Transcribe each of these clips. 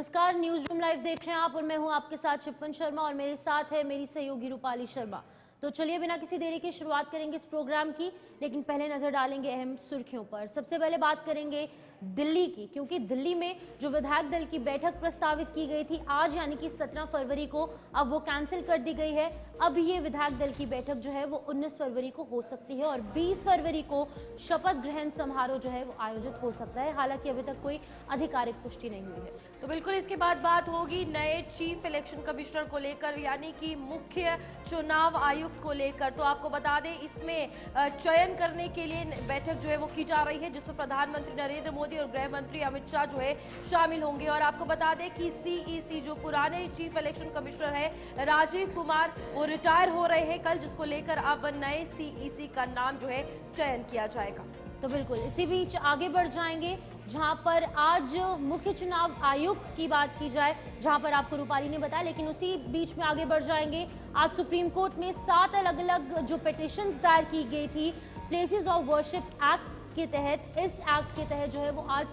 नमस्कार, news room live देख रहे हैं आप और मैं हूं आपके साथ शिप्पन शर्मा और मेरे साथ है मेरी सहयोगी रूपाली शर्मा। तो चलिए बिना किसी देरी के शुरुआत करेंगे इस प्रोग्राम की, लेकिन पहले नजर डालेंगे अहम सुर्खियों पर। सबसे पहले बात करेंगे दिल्ली की, क्योंकि दिल्ली में जो विधायक दल की बैठक प्रस्तावित की गई थी आज यानी कि 17 फरवरी को, अब वो कैंसिल कर दी गई है। अब ये विधायक दल की बैठक जो है वो 19 फरवरी को हो सकती है और 20 फरवरी को शपथ ग्रहण समारोह जो है वो आयोजित हो सकता है। हालांकि अभी तक कोई आधिकारिक पुष्टि नहीं हुई है। तो बिल्कुल इसके बाद बात होगी नए चीफ इलेक्शन कमिश्नर को लेकर, यानी कि मुख्य चुनाव आयुक्त को लेकर। तो आपको बता दें इसमें चयन करने के लिए बैठक जो है वो की जा रही है, जिसमें प्रधानमंत्री नरेंद्र मोदी और गृह मंत्री अमित शाह जो है शामिल होंगे। और आपको बता दें कि सीईसी जो पुराने चीफ इलेक्शन कमिश्नर है राजीव कुमार, वो रिटायर हो रहे हैं कल, जिसको लेकर अब नए सीईसी का नाम जो है चयन किया जाएगा। तो बिल्कुल इसी बीच आगे बढ़ जाएंगे, जहां पर आज मुख्य चुनाव आयुक्त की बात की जाए, जहां पर आपको रूपाली ने बताया, लेकिन उसी बीच में आगे बढ़ जाएंगे। आज सुप्रीम कोर्ट में 7 अलग अलग जो पिटिशंस दायर की गई थी प्लेसेस ऑफ वर्शिप एक्ट के तहत, इस एक्ट के तहत जो है वो आज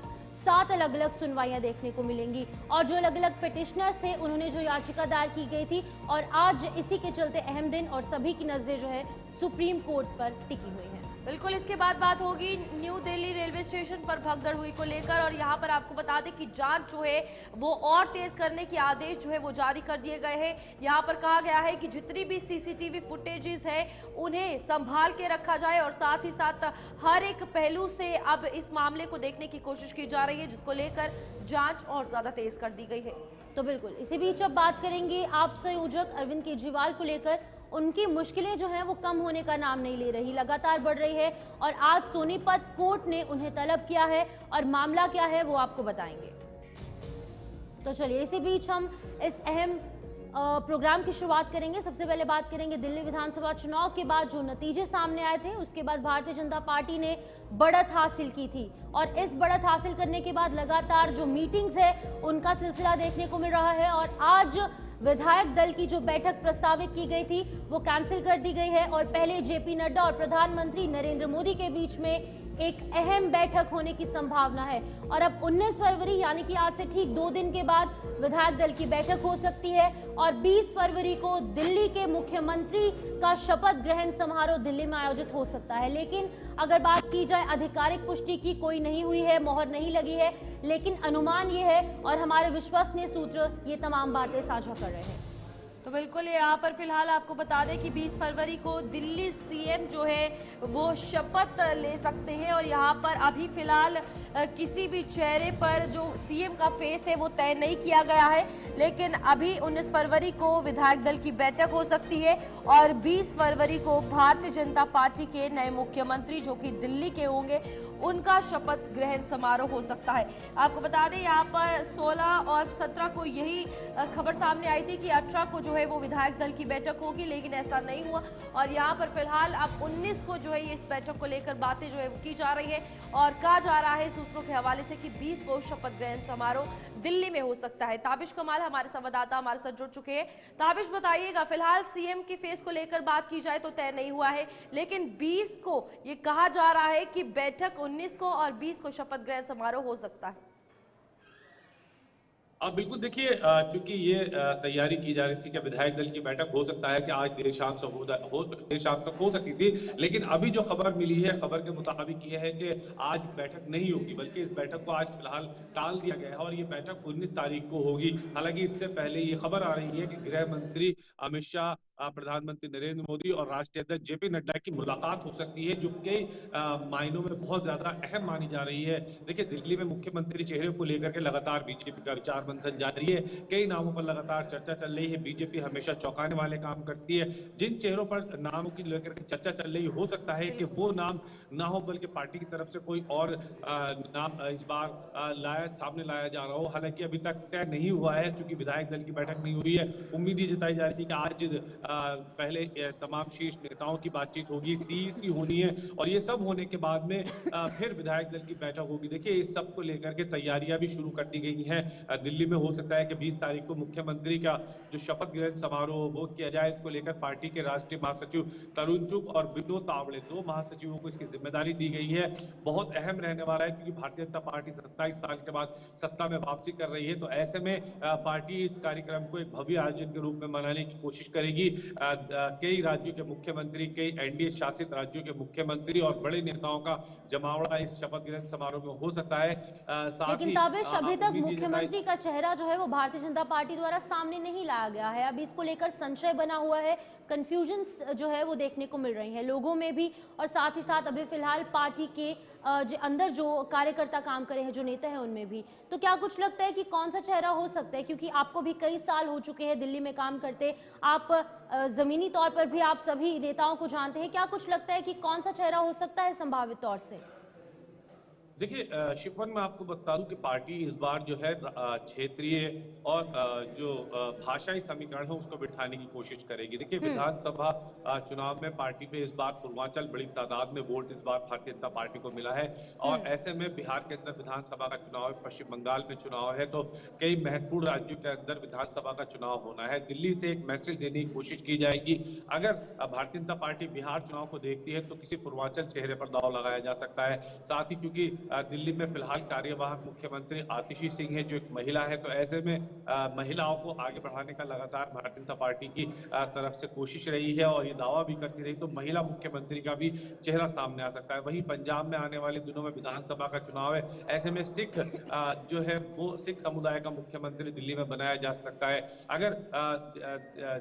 7 अलग अलग सुनवाइयां देखने को मिलेंगी। और जो अलग अलग पिटिशनर्स थे उन्होंने जो याचिका दायर की गई थी, और आज इसी के चलते अहम दिन और सभी की नजरें जो है सुप्रीम कोर्ट पर टिकी हुई है। बिल्कुल इसके बाद बात होगी न्यू दिल्ली रेलवे स्टेशन पर भगदड़ हुई को लेकर। और यहां पर आपको बता दें कि जांच जो है वो और तेज करने के आदेश जो है वो जारी कर दिए गए हैं। यहां पर कहा गया है कि जितनी भी सीसीटीवी फुटेजेस है उन्हें संभाल के रखा जाए और साथ ही साथ हर एक पहलू से अब इस मामले को देखने की कोशिश की जा रही है, जिसको लेकर जांच और ज्यादा तेज कर दी गई है। तो बिल्कुल इसी बीच अब बात करेंगे आप संयोजक अरविंद केजरीवाल को लेकर। उनकी मुश्किलें जो हैं वो कम होने का नाम नहीं ले रही, लगातार बढ़ रही है और आज सोनीपत कोर्ट ने उन्हें तलब किया है और मामला क्या है वो आपको बताएंगे। तो चलिए इसी बीच हम इस अहम प्रोग्राम की शुरुआत करेंगे। सबसे पहले बात करेंगे दिल्ली विधानसभा चुनाव के बाद जो नतीजे सामने आए थे, उसके बाद भारतीय जनता पार्टी ने बढ़त हासिल की थी और इस बढ़त हासिल करने के बाद लगातार जो मीटिंग्स है उनका सिलसिला देखने को मिल रहा है। और आज विधायक दल की जो बैठक प्रस्तावित की गई थी वो कैंसिल कर दी गई है और पहले जेपी नड्डा और प्रधानमंत्री नरेंद्र मोदी के बीच में एक अहम बैठक होने की संभावना है। और अब 19 फरवरी यानी कि आज से ठीक 2 दिन के बाद विधायक दल की बैठक हो सकती है और 20 फरवरी को दिल्ली के मुख्यमंत्री का शपथ ग्रहण समारोह दिल्ली में आयोजित हो सकता है। लेकिन अगर बात की जाए आधिकारिक पुष्टि की, कोई नहीं हुई है, मोहर नहीं लगी है, लेकिन अनुमान ये है और हमारे विश्वसनीय सूत्र ये तमाम बातें साझा कर रहे हैं। तो बिल्कुल यहाँ पर फिलहाल आपको बता दें कि 20 फरवरी को दिल्ली सीएम जो है वो शपथ ले सकते हैं और यहाँ पर अभी फिलहाल किसी भी चेहरे पर जो सीएम का फेस है वो तय नहीं किया गया है। लेकिन अभी 19 फरवरी को विधायक दल की बैठक हो सकती है और 20 फरवरी को भारतीय जनता पार्टी के नए मुख्यमंत्री जो कि दिल्ली के होंगे उनका शपथ ग्रहण समारोह हो सकता है। आपको बता दें यहाँ पर 16 और 17 को यही खबर सामने आई थी कि 18 को जो है वो विधायक दल की बैठक होगी, लेकिन ऐसा नहीं हुआ। और यहाँ पर फिलहाल अब 19 को जो है ये इस बैठक को लेकर बातें जो है वो की जा रही है और कहा जा रहा है सूत्रों के हवाले से कि 20 को शपथ ग्रहण समारोह दिल्ली में हो सकता है। ताबिश कमाल हमारे संवाददाता हमारे साथ जुड़ चुके हैं। ताबिश बताइएगा, फिलहाल सीएम के फेस को लेकर बात की जाए तो तय नहीं हुआ है, लेकिन 20 को ये कहा जा रहा है कि बैठक 19 को और 20 को शपथ ग्रहण समारोह हो सकता है। अब बिल्कुल देखिए, चूंकि ये तैयारी की जा रही थी कि विधायक दल की बैठक हो सकता है कि आज देर शाम देर शाम तक हो सकती थी, लेकिन अभी जो खबर मिली है, खबर के मुताबिक ये है कि आज बैठक नहीं होगी, बल्कि इस बैठक को आज फिलहाल टाल दिया गया है और ये बैठक 19 तारीख को होगी। हालांकि इससे पहले ये खबर आ रही है कि गृह मंत्री अमित शाह, प्रधानमंत्री नरेंद्र मोदी और राष्ट्रीय अध्यक्ष जेपी नड्डा की मुलाकात हो सकती है, जो कई मायनों में बहुत ज्यादा अहम मानी जा रही है। देखिए, दिल्ली में मुख्यमंत्री चेहरे को लेकर के लगातार बीजेपी का विचार मंथन जारी है। कई नामों पर लगातार चर्चा चल रही है। बीजेपी हमेशा चौंकाने वाले काम करती है। जिन चेहरों पर नामों की लेकर के चर्चा चल रही हो सकता है कि वो नाम ना हो, बल्कि पार्टी की तरफ से कोई और नाम इस बार सामने लाया जा रहा हो। हालांकि अभी तक तय नहीं हुआ है, चूंकि विधायक दल की बैठक नहीं हुई है। उम्मीद ये जताई जा रही थी कि आज पहले तमाम शीर्ष नेताओं की बातचीत होगी, सीईसी होनी है और ये सब होने के बाद में फिर विधायक दल की बैठक होगी। देखिए इस सब को लेकर के तैयारियां भी शुरू कर दी गई हैं। दिल्ली में हो सकता है कि 20 तारीख को मुख्यमंत्री का जो शपथ ग्रहण समारोह वो किया जाए। इसको लेकर पार्टी के राष्ट्रीय महासचिव तरुण चुग और विनोद तावड़े, 2 महासचिवों को इसकी जिम्मेदारी दी गई है। बहुत अहम रहने वाला है क्योंकि भारतीय जनता पार्टी 27 साल के बाद सत्ता में वापसी कर रही है। तो ऐसे में पार्टी इस कार्यक्रम को एक भव्य आयोजन के रूप में मनाने की कोशिश करेगी। कई राज्यों के मुख्यमंत्री, कई एनडीए शासित राज्यों के मुख्यमंत्री और बड़े नेताओं का जमावड़ा इस शपथ ग्रहण समारोह में हो सकता है। लेकिन ताबिश, अभी तक मुख्यमंत्री का चेहरा जो है वो भारतीय जनता पार्टी द्वारा सामने नहीं लाया गया है। अभी इसको लेकर संशय बना हुआ है, कंफ्यूजन जो है वो देखने को मिल रही है लोगों में भी, और साथ ही साथ अभी फिलहाल पार्टी के अंदर जो कार्यकर्ता काम करे हैं, जो नेता हैं, उनमें भी। तो क्या कुछ लगता है कि कौन सा चेहरा हो सकता है, क्योंकि आपको भी कई साल हो चुके हैं दिल्ली में काम करते, आप जमीनी तौर पर भी आप सभी नेताओं को जानते हैं, क्या कुछ लगता है कि कौन सा चेहरा हो सकता है संभावित तौर से? देखिए शिफन, मैं आपको बता दूं कि पार्टी इस बार जो है क्षेत्रीय और जो भाषाई समीकरण है उसको बिठाने की कोशिश करेगी। देखिए विधानसभा चुनाव में पार्टी पे इस बार पूर्वांचल बड़ी तादाद में वोट इस बार भारतीय जनता पार्टी को मिला है और ऐसे में बिहार के अंदर विधानसभा का चुनाव है, पश्चिम बंगाल में चुनाव है, तो कई महत्वपूर्ण राज्यों के अंदर विधानसभा का चुनाव होना है। दिल्ली से एक मैसेज देने की कोशिश की जाएगी। अगर भारतीय जनता पार्टी बिहार चुनाव को देखती है तो किसी पूर्वांचल चेहरे पर दांव लगाया जा सकता है। साथ ही चूंकि दिल्ली में फिलहाल कार्यवाहक मुख्यमंत्री आतिशी सिंह है जो एक महिला है, तो ऐसे में महिलाओं को आगे बढ़ाने का लगातार भारतीय जनता पार्टी की तरफ से कोशिश रही है और ये दावा भी करती रही, तो महिला मुख्यमंत्री का भी चेहरा सामने आ सकता है। वहीं पंजाब में आने वाले दिनों में विधानसभा का चुनाव है, ऐसे में सिख जो है वो सिख समुदाय का मुख्यमंत्री दिल्ली में बनाया जा सकता है। अगर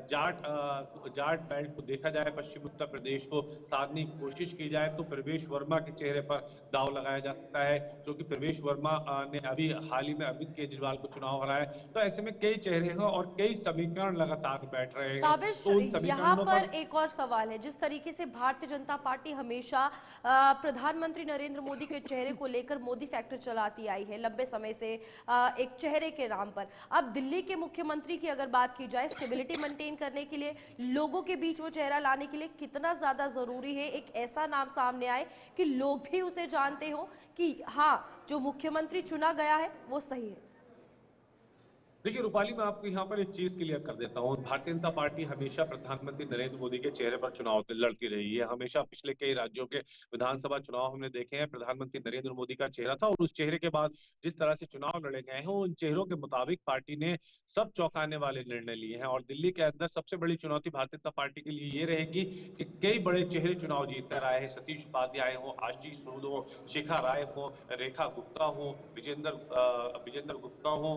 जाट बेल्ट को देखा जाए, पश्चिम उत्तर प्रदेश को साधने की कोशिश की जाए, तो प्रवेश वर्मा के चेहरे पर दाव लगाया जा सकता है, जो कि प्रवेश वर्मा ने अभी हाल ही में अरविंद केजरीवाल को चुनाव हराया। तो ऐसे में कई चेहरे हैं और कई समीकरण लगातार बैठ रहे हैं। ताबिश, तो यहाँ पर एक और सवाल है, जिस तरीके से भारतीय जनता पार्टी हमेशा प्रधानमंत्री नरेंद्र मोदी के चेहरे को लेकर मोदी फैक्टर चलाती आई है लंबे समय से, एक चेहरे के नाम पर। अब दिल्ली के मुख्यमंत्री की अगर बात की जाए, स्टेबिलिटी मेंटेन करने के लिए, लोगों के बीच वो चेहरा लाने के लिए कितना ज्यादा जरूरी है एक ऐसा नाम सामने आए कि लोग भी उसे जानते हो कि हाँ, जो मुख्यमंत्री चुना गया है वो सही है? देखिए रूपाली, मैं आपको यहाँ पर एक चीज क्लियर कर देता हूँ। भारतीय जनता पार्टी हमेशा प्रधानमंत्री नरेंद्र मोदी के चेहरे पर चुनाव लड़ती रही है। हमेशा पिछले कई राज्यों के विधानसभा चुनाव हमने देखे हैं, प्रधानमंत्री नरेंद्र मोदी का चेहरा था और उस चेहरे के बाद जिस तरह से चुनाव लड़े गए हैं, उन चेहरों के मुताबिक पार्टी ने सब चौंकाने वाले निर्णय लिए हैं। और दिल्ली के अंदर सबसे बड़ी चुनौती भारतीय जनता पार्टी के लिए ये रहेगी कि कई बड़े चेहरे चुनाव जीत कर आए हैं। सतीश उपाध्याय हो, आशीष सूद हो, शिखा राय हो, रेखा गुप्ता हो, विजेंद्र गुप्ता हो,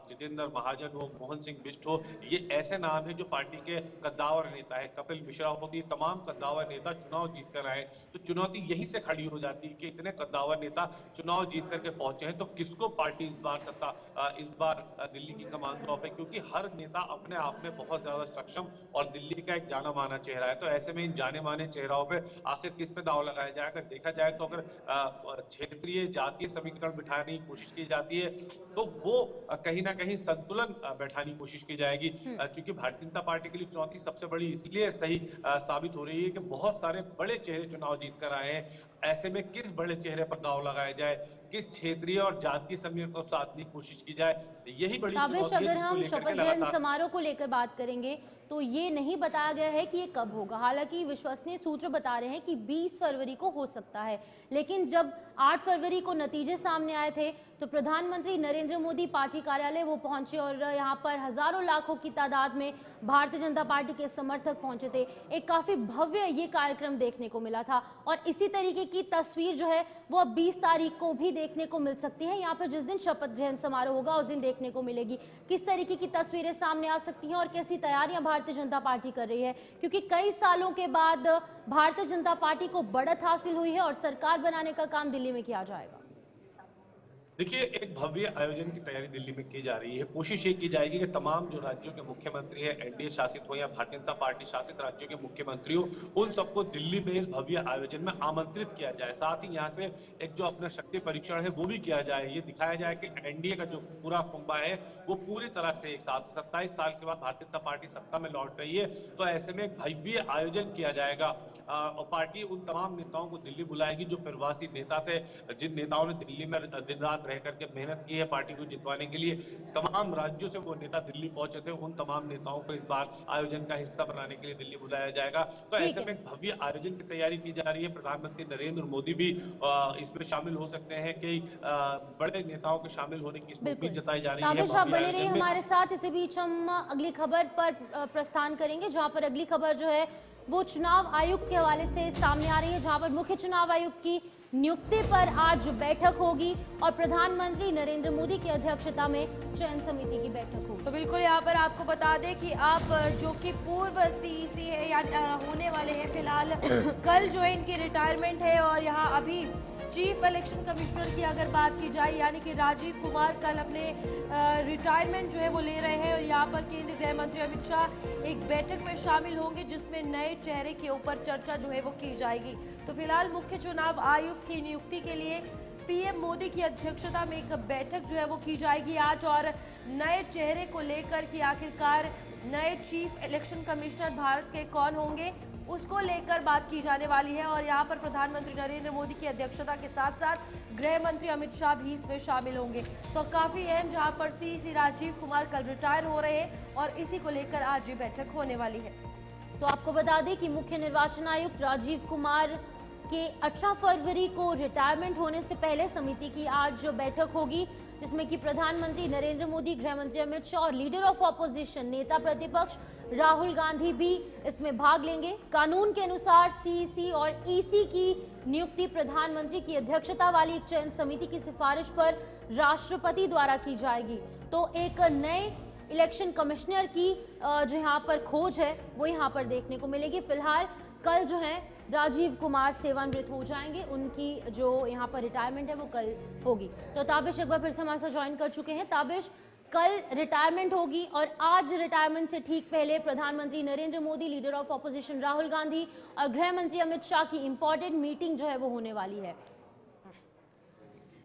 जितेंद्र महाजन हो, मोहन सिंह बिष्ट हो, ये ऐसे नाम है जो पार्टी के कद्दावर नेता है। कपिल मिश्रा हो, ये तमाम कद्दावर नेता चुनाव जीत कर आए। तो चुनौती यहीं से खड़ी हो जाती है कि इतने कद्दावर नेता चुनाव जीत करके पहुंचे हैं, तो किसको पार्टी इस बार दिल्ली की कमान सौंपे, क्योंकि हर नेता अपने आप में बहुत ज्यादा सक्षम और दिल्ली का एक जाना माना चेहरा है। तो ऐसे में इन जाने माने चेहराओं पे आखिर किस पे दाव लगाया जाए? अगर देखा जाए तो अगर क्षेत्रीय जातीय समीकरण बिठाने की कोशिश की जाती है तो वो कहीं ना कहीं संतुलन बैठाने की कोशिश की जाएगी। चूंकि भारतीय जनता पार्टी के लिए चुनौती सबसे बड़ी इसलिए सही साबित हो रही है कि बहुत सारे बड़े चेहरे चुनाव जीत कर आए हैं। ऐसे में किस बड़े चेहरे पर दाव लगाया जाए, किस क्षेत्रीय और जातीय समीकरण को साधने की कोशिश की जाए, यही बड़ी चुनौती है। अगर हम शपथ ग्रहण समारोह को लेकर बात करेंगे तो ये नहीं बताया गया है कि ये कब होगा। हालांकि विश्वसनीय सूत्र बता रहे हैं कि 20 फरवरी को हो सकता है, लेकिन जब 8 फरवरी को नतीजे सामने आए थे तो प्रधानमंत्री नरेंद्र मोदी पार्टी कार्यालय वो पहुंचे और यहाँ पर हजारों लाखों की तादाद में भारतीय जनता पार्टी के समर्थक पहुंचे थे। एक काफी भव्य ये कार्यक्रम देखने को मिला था और इसी तरीके की तस्वीर जो है वो अब 20 तारीख को भी देखने को मिल सकती है। यहाँ पर जिस दिन शपथ ग्रहण समारोह होगा उस दिन देखने को मिलेगी किस तरीके की तस्वीरें सामने आ सकती हैं और कैसी तैयारियां भारतीय जनता पार्टी कर रही है, क्योंकि कई सालों के बाद भारतीय जनता पार्टी को बढ़त हासिल हुई है और सरकार बनाने का काम दिल्ली में किया जाएगा। देखिए, एक भव्य आयोजन की तैयारी दिल्ली में की जा रही है। कोशिश ये की जाएगी कि तमाम जो राज्यों के मुख्यमंत्री हैं, एनडीए शासित हो या भारतीय जनता पार्टी शासित राज्यों के मुख्यमंत्री हो, उन सबको दिल्ली में इस भव्य आयोजन में आमंत्रित किया जाए। साथ ही यहाँ से एक जो अपना शक्ति परीक्षण है, वो भी किया जाए। ये दिखाया जाए कि एनडीए का जो पूरा कुंभा है, वो पूरी तरह से एक साथ 27 साल के बाद भारतीय जनता पार्टी सत्ता में लौट रही है। तो ऐसे में एक भव्य आयोजन किया जाएगा और पार्टी उन तमाम नेताओं को दिल्ली बुलाएगी जो प्रवासी नेता थे, जिन नेताओं ने दिल्ली में दिन रात रह करके मेहनत की है पार्टी को जितवाने के लिए। तमाम राज्यों से वो नेता दिल्ली पहुंचे थे, उन तमाम नेताओं को इस बार आयोजन का हिस्सा बनाने के लिए दिल्ली बुलाया जाएगा। तो ठीक ऐसे है। में एक भव्य आयोजन की तैयारी की जा रही है। प्रधानमंत्री नरेंद्र मोदी भी इसमें शामिल हो सकते हैं। कई बड़े नेताओं के शामिल होने की इसमें उम्मीद बिल्कुल। जताई जा रही है ताबिश, आप भव्य बने रहिए आयोजन में। हमारे साथ। इसी बीच हम अगली खबर पर प्रस्थान करेंगे, जहां पर अगली खबर जो है वो चुनाव आयुक्त के हवाले से सामने आ रही है, जहां पर मुख्य चुनाव आयुक्त की नियुक्ति पर आज बैठक होगी और प्रधानमंत्री नरेंद्र मोदी की अध्यक्षता में चयन समिति की बैठक होगी। तो बिल्कुल यहाँ पर आपको बता दें कि आप जो कि पूर्व सीईसी है या होने वाले हैं फिलहाल, कल जो है इनकी रिटायरमेंट है और यहाँ अभी चीफ इलेक्शन कमिश्नर की अगर बात की जाए यानी कि राजीव कुमार कल अपने रिटायरमेंट जो है वो ले रहे हैं और यहाँ पर केंद्रीय गृह मंत्री अमित शाह एक बैठक में शामिल होंगे जिसमें नए चेहरे के ऊपर चर्चा जो है वो की जाएगी। तो फिलहाल मुख्य चुनाव आयुक्त की नियुक्ति के लिए पीएम मोदी की अध्यक्षता में एक बैठक जो है वो की जाएगी आज और नए चेहरे को लेकर कि आखिरकार नए चीफ इलेक्शन कमिश्नर भारत के कौन होंगे उसको लेकर बात की जाने वाली है और यहाँ पर प्रधानमंत्री नरेंद्र मोदी की अध्यक्षता के साथ साथ गृह मंत्री अमित शाह भी इसमें शामिल होंगे। तो काफी अहम, जहाँ पर सीईसी राजीव कुमार कल रिटायर हो रहे हैं और इसी को लेकर आज ये बैठक होने वाली है। तो आपको बता दें कि मुख्य निर्वाचन आयुक्त राजीव कुमार के 18 फरवरी को रिटायरमेंट होने से पहले समिति की आज बैठक होगी, जिसमें कि प्रधानमंत्री नरेंद्र मोदी, गृह मंत्री अमित शाह और लीडर ऑफ ऑपोजिशन नेता प्रतिपक्ष राहुल गांधी भी इसमें भाग लेंगे। कानून के अनुसार सीईसी और ईसी की नियुक्ति प्रधानमंत्री की अध्यक्षता वाली एक चयन समिति की सिफारिश पर राष्ट्रपति द्वारा की जाएगी। तो एक नए इलेक्शन कमिश्नर की जो यहाँ पर खोज है वो यहाँ पर देखने को मिलेगी। फिलहाल कल जो है राजीव कुमार सेवानिवृत्त हो जाएंगे, उनकी जो यहाँ पर रिटायरमेंट है वो कल होगी। तो ताबिश एक बार फिर से हमारे साथ ज्वाइन कर चुके हैं। ताबिश, कल रिटायरमेंट होगी और आज रिटायरमेंट से ठीक पहले प्रधानमंत्री Narendra Modi, leader of opposition Rahul Gandhi और गृह मंत्री अमित शाह की इंपॉर्टेंट मीटिंग जो है वो होने वाली है।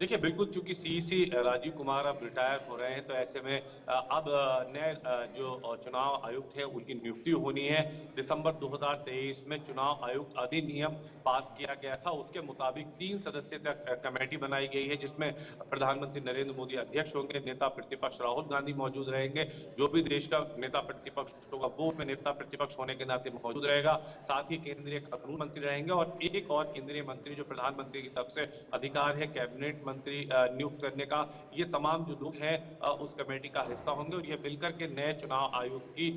देखिए, बिल्कुल चूंकि सीईसी राजीव कुमार अब रिटायर हो रहे हैं तो ऐसे में अब नए जो चुनाव आयुक्त है उनकी नियुक्ति होनी है। दिसंबर 2023 में चुनाव आयुक्त अधिनियम पास किया गया था, उसके मुताबिक 3 सदस्यीय कमेटी बनाई गई है जिसमें प्रधानमंत्री नरेंद्र मोदी अध्यक्ष होंगे, नेता प्रतिपक्ष राहुल गांधी मौजूद रहेंगे, जो भी देश का नेता प्रतिपक्ष होगा वो उसमें नेता प्रतिपक्ष होने के नाते मौजूद रहेगा, साथ ही केंद्रीय कानून मंत्री रहेंगे और एक और केंद्रीय मंत्री जो प्रधानमंत्री की तरफ से अधिकार है कैबिनेट मंत्री नियुक्त करने का, ये तमाम जो लोग हैं उस कमेटी का हिस्सा होंगे और ये मिलकर के नए चुनाव आयोग की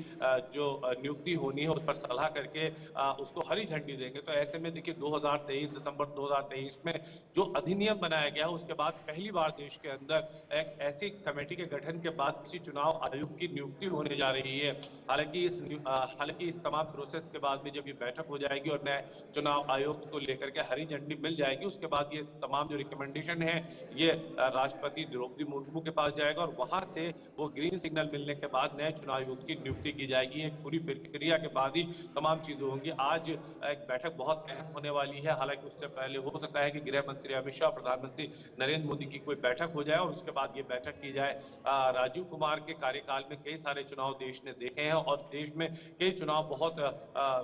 जो नियुक्ति होनी है उस पर सलाह करके उसको हरी झंडी देंगे। तो ऐसे में देखिए दिसंबर 2023 में जो अधिनियम बनाया गया उसके बाद पहली बार देश के अंदर एक ऐसी कमेटी के गठन के बाद किसी चुनाव आयोग की नियुक्ति होने जा रही है। हालांकि इस तमाम प्रोसेस के बाद में जब ये बैठक हो जाएगी और नए चुनाव आयोग को लेकर के हरी झंडी मिल जाएगी, उसके बाद ये तमाम जो रिकमेंडेशन है ये राष्ट्रपति द्रौपदी मुर्मू के पास जाएगा और वहां से वो ग्रीन सिग्नल मिलने के बाद नए चुनाव आयोग की नियुक्ति की जाएगी। एक पूरी प्रक्रिया के बाद ही तमाम चीजें होंगी। आज एक बैठक बहुत अहम होने वाली है, हालांकि उससे पहले हो सकता है कि गृह मंत्री अमित शाह, प्रधानमंत्री नरेंद्र मोदी की कोई बैठक हो जाए और उसके बाद ये बैठक की जाए। राजीव कुमार के कार्यकाल में कई सारे चुनाव देश ने देखे हैं और देश में कई चुनाव बहुत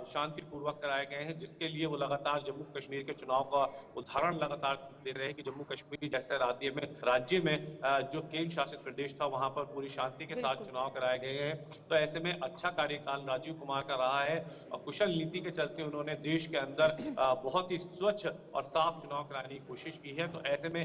शांतिपूर्वक कराए गए हैं, जिसके लिए वो लगातार जम्मू कश्मीर के चुनाव का उदाहरण लगातार दे रहे हैं कि जम्मू कश्मीर जैसे राज्य में जो केंद्र शासित प्रदेश था वहां पर पूरी शांति के साथ चुनाव कराए गए हैं। तो ऐसे में अच्छा कार्यकाल राजीव कुमार का रहा है और कुशल नीति के चलते उन्होंने देश के अंदर बहुत ही स्वच्छ और साफ चुनाव कराने की कोशिश की है। तो ऐसे में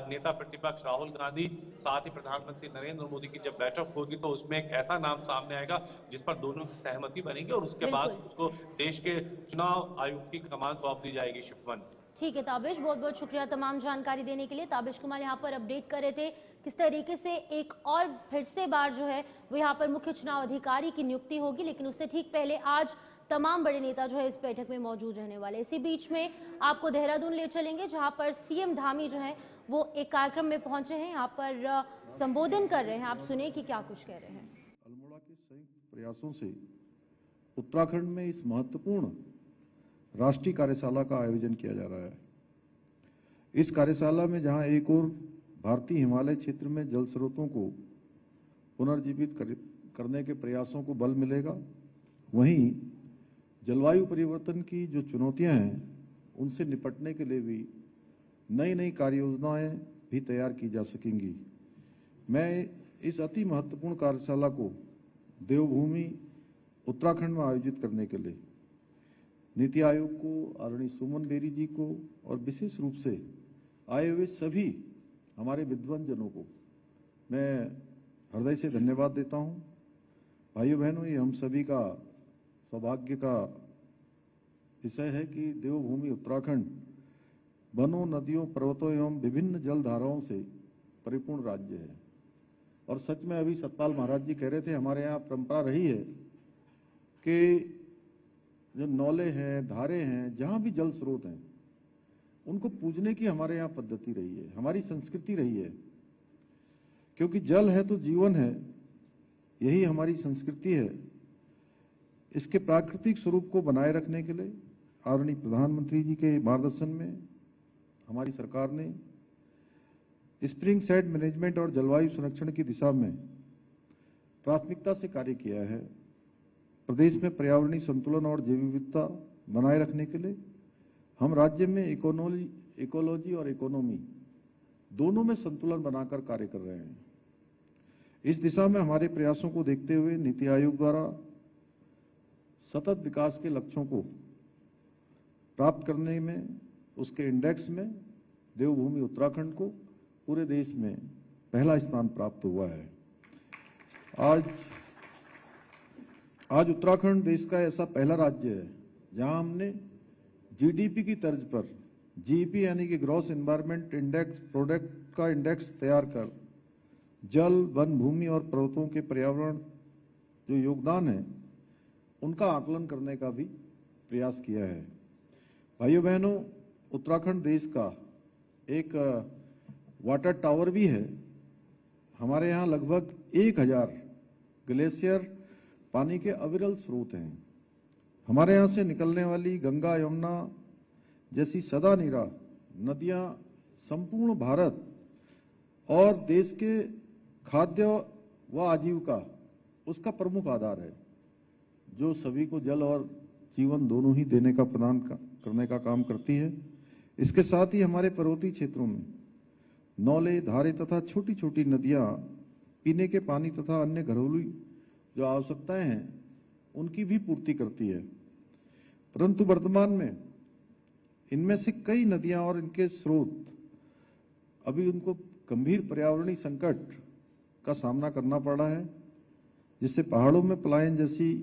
नेता प्रतिपक्ष राहुल गांधी साथ ही प्रधानमंत्री नरेंद्र मोदी की जब बैठक होगी तो उसमें एक ऐसा नाम सामने आएगा जिस पर दोनों की सहमति बनेगी और उसके बाद उसको देश के चुनाव आयोग की कमान सौंप दी जाएगी। शिवमन, ठीक है ताबिश, बहुत बहुत शुक्रिया तमाम जानकारी देने के लिए। ताबिश कुमार यहाँ पर अपडेट कर रहे थे किस तरीके से एक और फिर से बार जो है वो यहाँ पर मुख्य चुनाव अधिकारी की नियुक्ति होगी, लेकिन उससे ठीक पहले आज तमाम बड़े नेता जो है इस बैठक में मौजूद रहने वाले। इसी बीच में आपको देहरादून ले चलेंगे, जहां पर सीएम धामी जो है वो एक कार्यक्रम में पहुंचे हैं, यहाँ पर संबोधन कर रहे हैं। आप सुनिए कि क्या कुछ कह रहे हैं। अल्मोड़ा के संयुक्त प्रयासों से उत्तराखंड में इस महत्वपूर्ण राष्ट्रीय कार्यशाला का आयोजन किया जा रहा है। इस कार्यशाला में जहां एक और भारतीय हिमालय क्षेत्र में जल स्रोतों को पुनर्जीवित करने के प्रयासों को बल मिलेगा, वहीं जलवायु परिवर्तन की जो चुनौतियां हैं उनसे निपटने के लिए भी नई नई कार्य योजनाएं भी तैयार की जा सकेंगी। मैं इस अति महत्वपूर्ण कार्यशाला को देवभूमि उत्तराखंड में आयोजित करने के लिए नीति आयोग को, आदरणीय सुमन बेरी जी को और विशेष रूप से आए हुए सभी हमारे विद्वान जनों को मैं हृदय से धन्यवाद देता हूं। भाइयों बहनों, ये हम सभी का सौभाग्य का विषय है कि देवभूमि उत्तराखंड वनों, नदियों, पर्वतों एवं विभिन्न जल धाराओं से परिपूर्ण राज्य है। और सच में अभी सतपाल महाराज जी कह रहे थे, हमारे यहाँ परंपरा रही है कि जो नौले हैं, धारे हैं, जहाँ भी जल स्रोत हैं उनको पूजने की हमारे यहाँ पद्धति रही है, हमारी संस्कृति रही है। क्योंकि जल है तो जीवन है, यही हमारी संस्कृति है। इसके प्राकृतिक स्वरूप को बनाए रखने के लिए आदरणीय प्रधानमंत्री जी के मार्गदर्शन में हमारी सरकार ने स्प्रिंग सेट मैनेजमेंट और जलवायु संरक्षण की दिशा में प्राथमिकता से कार्य किया है। प्रदेश में पर्यावरणीय संतुलन और जैव विविधता बनाए रखने के लिए हम राज्य में इकोलॉजी और इकोनॉमी दोनों में संतुलन बनाकर कार्य कर रहे हैं। इस दिशा में हमारे प्रयासों को देखते हुए नीति आयोग द्वारा सतत विकास के लक्ष्यों को प्राप्त करने में, उसके इंडेक्स में देवभूमि उत्तराखंड को पूरे देश में पहला स्थान प्राप्त हुआ है। आज उत्तराखंड देश का ऐसा पहला राज्य है जहां हमने जीडीपी की तर्ज पर जीईपी यानी कि ग्रॉस एनवायरनमेंट इंडेक्स प्रोडक्ट का इंडेक्स तैयार कर जल, वन, भूमि और पर्वतों के पर्यावरण जो योगदान है उनका आकलन करने का भी प्रयास किया है। भाइयों बहनों, उत्तराखंड देश का एक वाटर टावर भी है। हमारे यहाँ लगभग 1000 ग्लेशियर पानी के अविरल स्रोत हैं। हमारे यहाँ से निकलने वाली गंगा, यमुना जैसी सदा नीरा नदियां संपूर्ण भारत और देश के खाद्य व आजीविका उसका प्रमुख आधार है, जो सभी को जल और जीवन दोनों ही देने का प्रदान करने का काम करती है। इसके साथ ही हमारे पर्वतीय क्षेत्रों में नौले, धारे तथा छोटी छोटी नदियां पीने के पानी तथा अन्य घरेलू जो आवश्यकताएं हैं उनकी भी पूर्ति करती है। परंतु वर्तमान में इनमें से कई नदियां और इनके स्रोत अभी उनको गंभीर पर्यावरणीय संकट का सामना करना पड़ रहा है, जिससे पहाड़ों में पलायन जैसी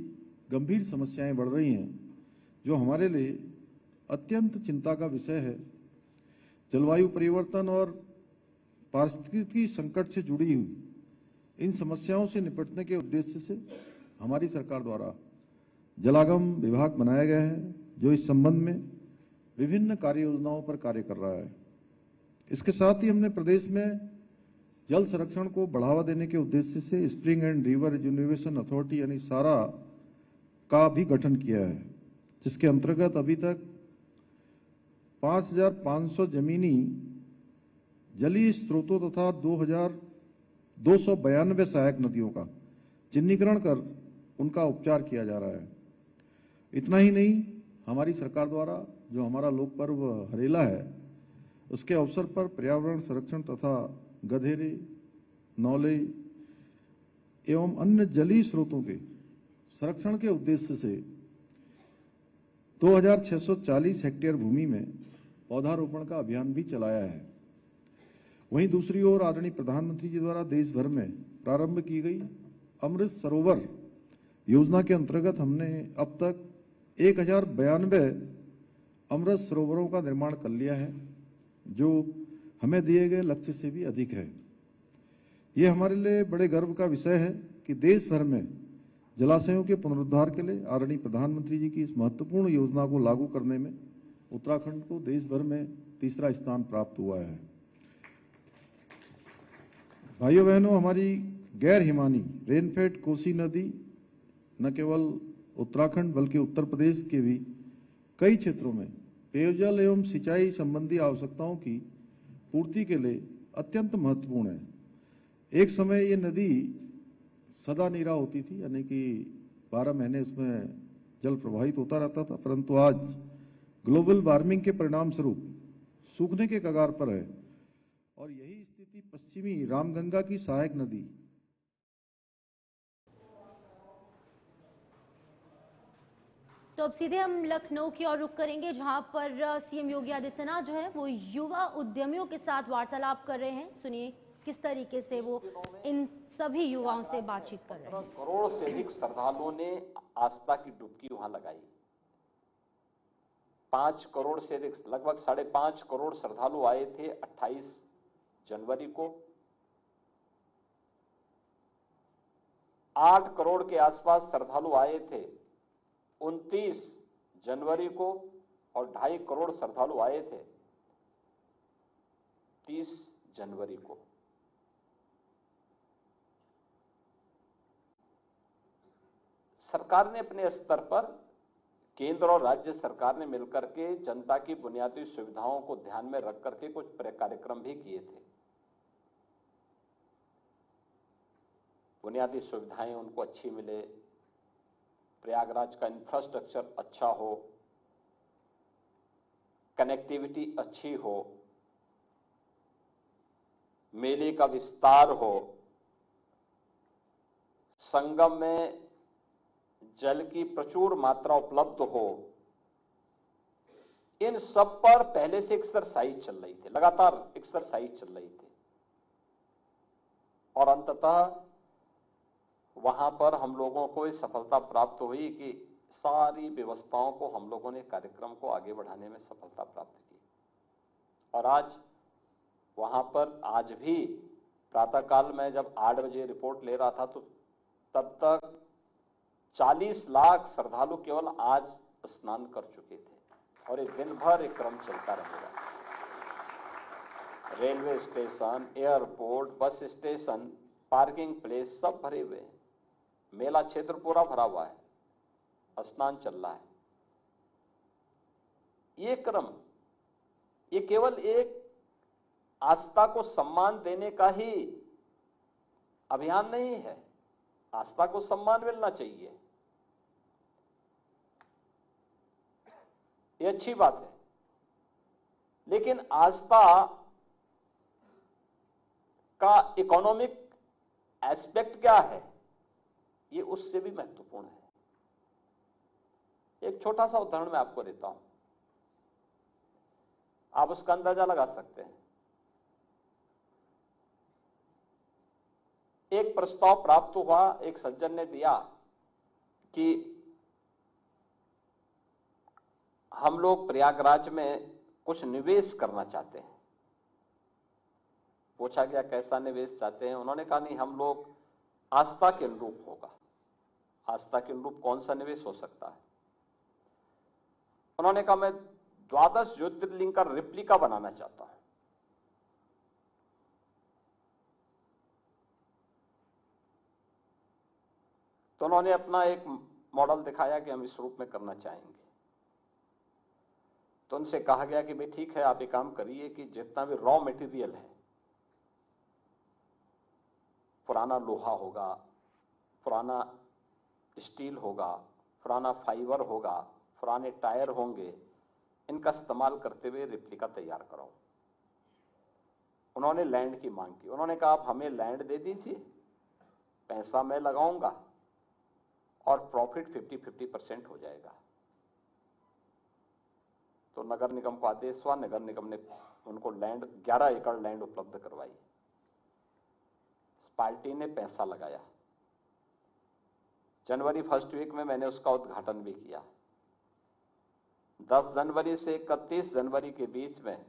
गंभीर समस्याएं बढ़ रही हैं, जो हमारे लिए अत्यंत चिंता का विषय है। जलवायु परिवर्तन और पारिस्थितिकी संकट से जुड़ी हुई इन समस्याओं से निपटने के उद्देश्य से हमारी सरकार द्वारा जलागम विभाग बनाया गया है, जो इस संबंध में विभिन्न कार्य योजनाओं पर कार्य कर रहा है। इसके साथ ही हमने प्रदेश में जल संरक्षण को बढ़ावा देने के उद्देश्य से spring and river rejuvenation authority यानी सारा का भी गठन किया है, जिसके अंतर्गत अभी तक 5500 जमीनी जलीय स्रोतों तथा 2292 सहायक नदियों का चिन्हीकरण कर उनका उपचार किया जा रहा है। इतना ही नहीं, हमारी सरकार द्वारा जो हमारा लोक पर्व हरेला है, उसके अवसर पर पर्यावरण संरक्षण तथा गधेरे, नौले एवं अन्य जलीय स्रोतों के संरक्षण के उद्देश्य से 2640 हेक्टेयर भूमि में पौधारोपण का अभियान भी चलाया है। वहीं दूसरी ओर आदरणीय प्रधानमंत्री जी द्वारा देश भर में प्रारंभ की गई अमृत सरोवर योजना के अंतर्गत हमने अब तक 1092 अमृत सरोवरों का निर्माण कर लिया है, जो हमें दिए गए लक्ष्य से भी अधिक है। ये हमारे लिए बड़े गर्व का विषय है कि देश भर में जलाशयों के पुनरुद्धार के लिए आदरणीय प्रधानमंत्री जी की इस महत्वपूर्ण योजना को लागू करने में उत्तराखंड को देश भर में तीसरा स्थान प्राप्त हुआ है। भाइयों बहनों, हमारी गैर हिमानी रेनफेड कोसी नदी न केवल उत्तराखंड बल्कि उत्तर प्रदेश के भी कई क्षेत्रों में पेयजल एवं सिंचाई संबंधी आवश्यकताओं की पूर्ति के लिए अत्यंत महत्वपूर्ण है। एक समय ये नदी सदा नीरा होती थी, यानी कि 12 महीने उसमें जल प्रवाहित होता रहता था, परंतु आज ग्लोबल वार्मिंग के परिणाम स्वरूप सूखने के कगार पर है और यही स्थिति पश्चिमी रामगंगा की सहायक नदी तो अब सीधे हम लखनऊ की ओर रुख करेंगे, जहां पर सीएम योगी आदित्यनाथ जो है वो युवा उद्यमियों के साथ वार्तालाप कर रहे हैं। सुनिए किस तरीके से वो इन सभी युवाओं से बातचीत कर रहे हैं। करोड़ से अधिक श्रद्धालुओं ने आस्था की डुबकी वहां लगाई। 5 करोड़ से अधिक, लगभग 5.5 करोड़ श्रद्धालु आए थे 28 जनवरी को। 8 करोड़ के आसपास श्रद्धालु आए थे 29 जनवरी को और 2.5 करोड़ श्रद्धालु आए थे 30 जनवरी को। सरकार ने अपने स्तर पर, केंद्र और राज्य सरकार ने मिलकर के जनता की बुनियादी सुविधाओं को ध्यान में रख करके कुछ कार्यक्रम भी किए थे। बुनियादी सुविधाएं उनको अच्छी मिले, प्रयागराज का इंफ्रास्ट्रक्चर अच्छा हो, कनेक्टिविटी अच्छी हो, मेले का विस्तार हो, संगम में जल की प्रचुर मात्रा उपलब्ध हो। इन सब पर पहले से एक्सरसाइज चल रही थी, लगातार एक्सरसाइज चल रही थी और अंततः वहां पर हम लोगों को ये सफलता प्राप्त हुई कि सारी व्यवस्थाओं को हम लोगों ने, कार्यक्रम को आगे बढ़ाने में सफलता प्राप्त की। और आज वहां पर, आज भी प्रातःकाल में जब 8 बजे रिपोर्ट ले रहा था तो तब तक 40 लाख श्रद्धालु केवल आज स्नान कर चुके थे और एक दिन भर एक क्रम चलता रहेगा। Railway station, airport, bus station, parking place सब भरे हुए हैं। मेला क्षेत्र पूरा भरा हुआ है, स्नान चल रहा है। ये क्रम, ये केवल एक आस्था को सम्मान देने का ही अभियान नहीं है। आस्था को सम्मान मिलना चाहिए, ये अच्छी बात है, लेकिन आस्था का इकोनॉमिक एस्पेक्ट क्या है, ये उससे भी महत्वपूर्ण है। एक छोटा सा उदाहरण मैं आपको देता हूं, आप उसका अंदाजा लगा सकते हैं। एक प्रस्ताव प्राप्त हुआ, एक सज्जन ने दिया कि हम लोग प्रयागराज में कुछ निवेश करना चाहते हैं। पूछा गया कैसा निवेश चाहते हैं, उन्होंने कहा नहीं, हम लोग आस्था के अनुरूप होगा। आस्था के अनुरूप कौन सा निवेश हो सकता है? उन्होंने कहा मैं 12 ज्योतिर्लिंग का रिप्लिका बनाना चाहता हूं। तो उन्होंने अपना एक मॉडल दिखाया कि हम इस रूप में करना चाहेंगे। तो उनसे कहा गया कि भाई ठीक है, आप एक काम करिए कि जितना भी रॉ मटेरियल है, पुराना लोहा होगा, पुराना स्टील होगा, पुराना फाइबर होगा, पुराने टायर होंगे, इनका इस्तेमाल करते हुए रेप्लिका तैयार कराओ। उन्होंने लैंड की मांग की। उन्होंने कहा आप हमें लैंड दे दीजिए, पैसा मैं लगाऊंगा और प्रॉफिट 50-50% हो जाएगा। तो नगर निगम को आदेश हुआ, नगर निगम ने उनको लैंड, 11 एकड़ लैंड उपलब्ध करवाई। पार्टी ने पैसा लगाया। जनवरी फर्स्ट वीक में मैंने उसका उद्घाटन भी किया। 10 जनवरी से 31 जनवरी के बीच में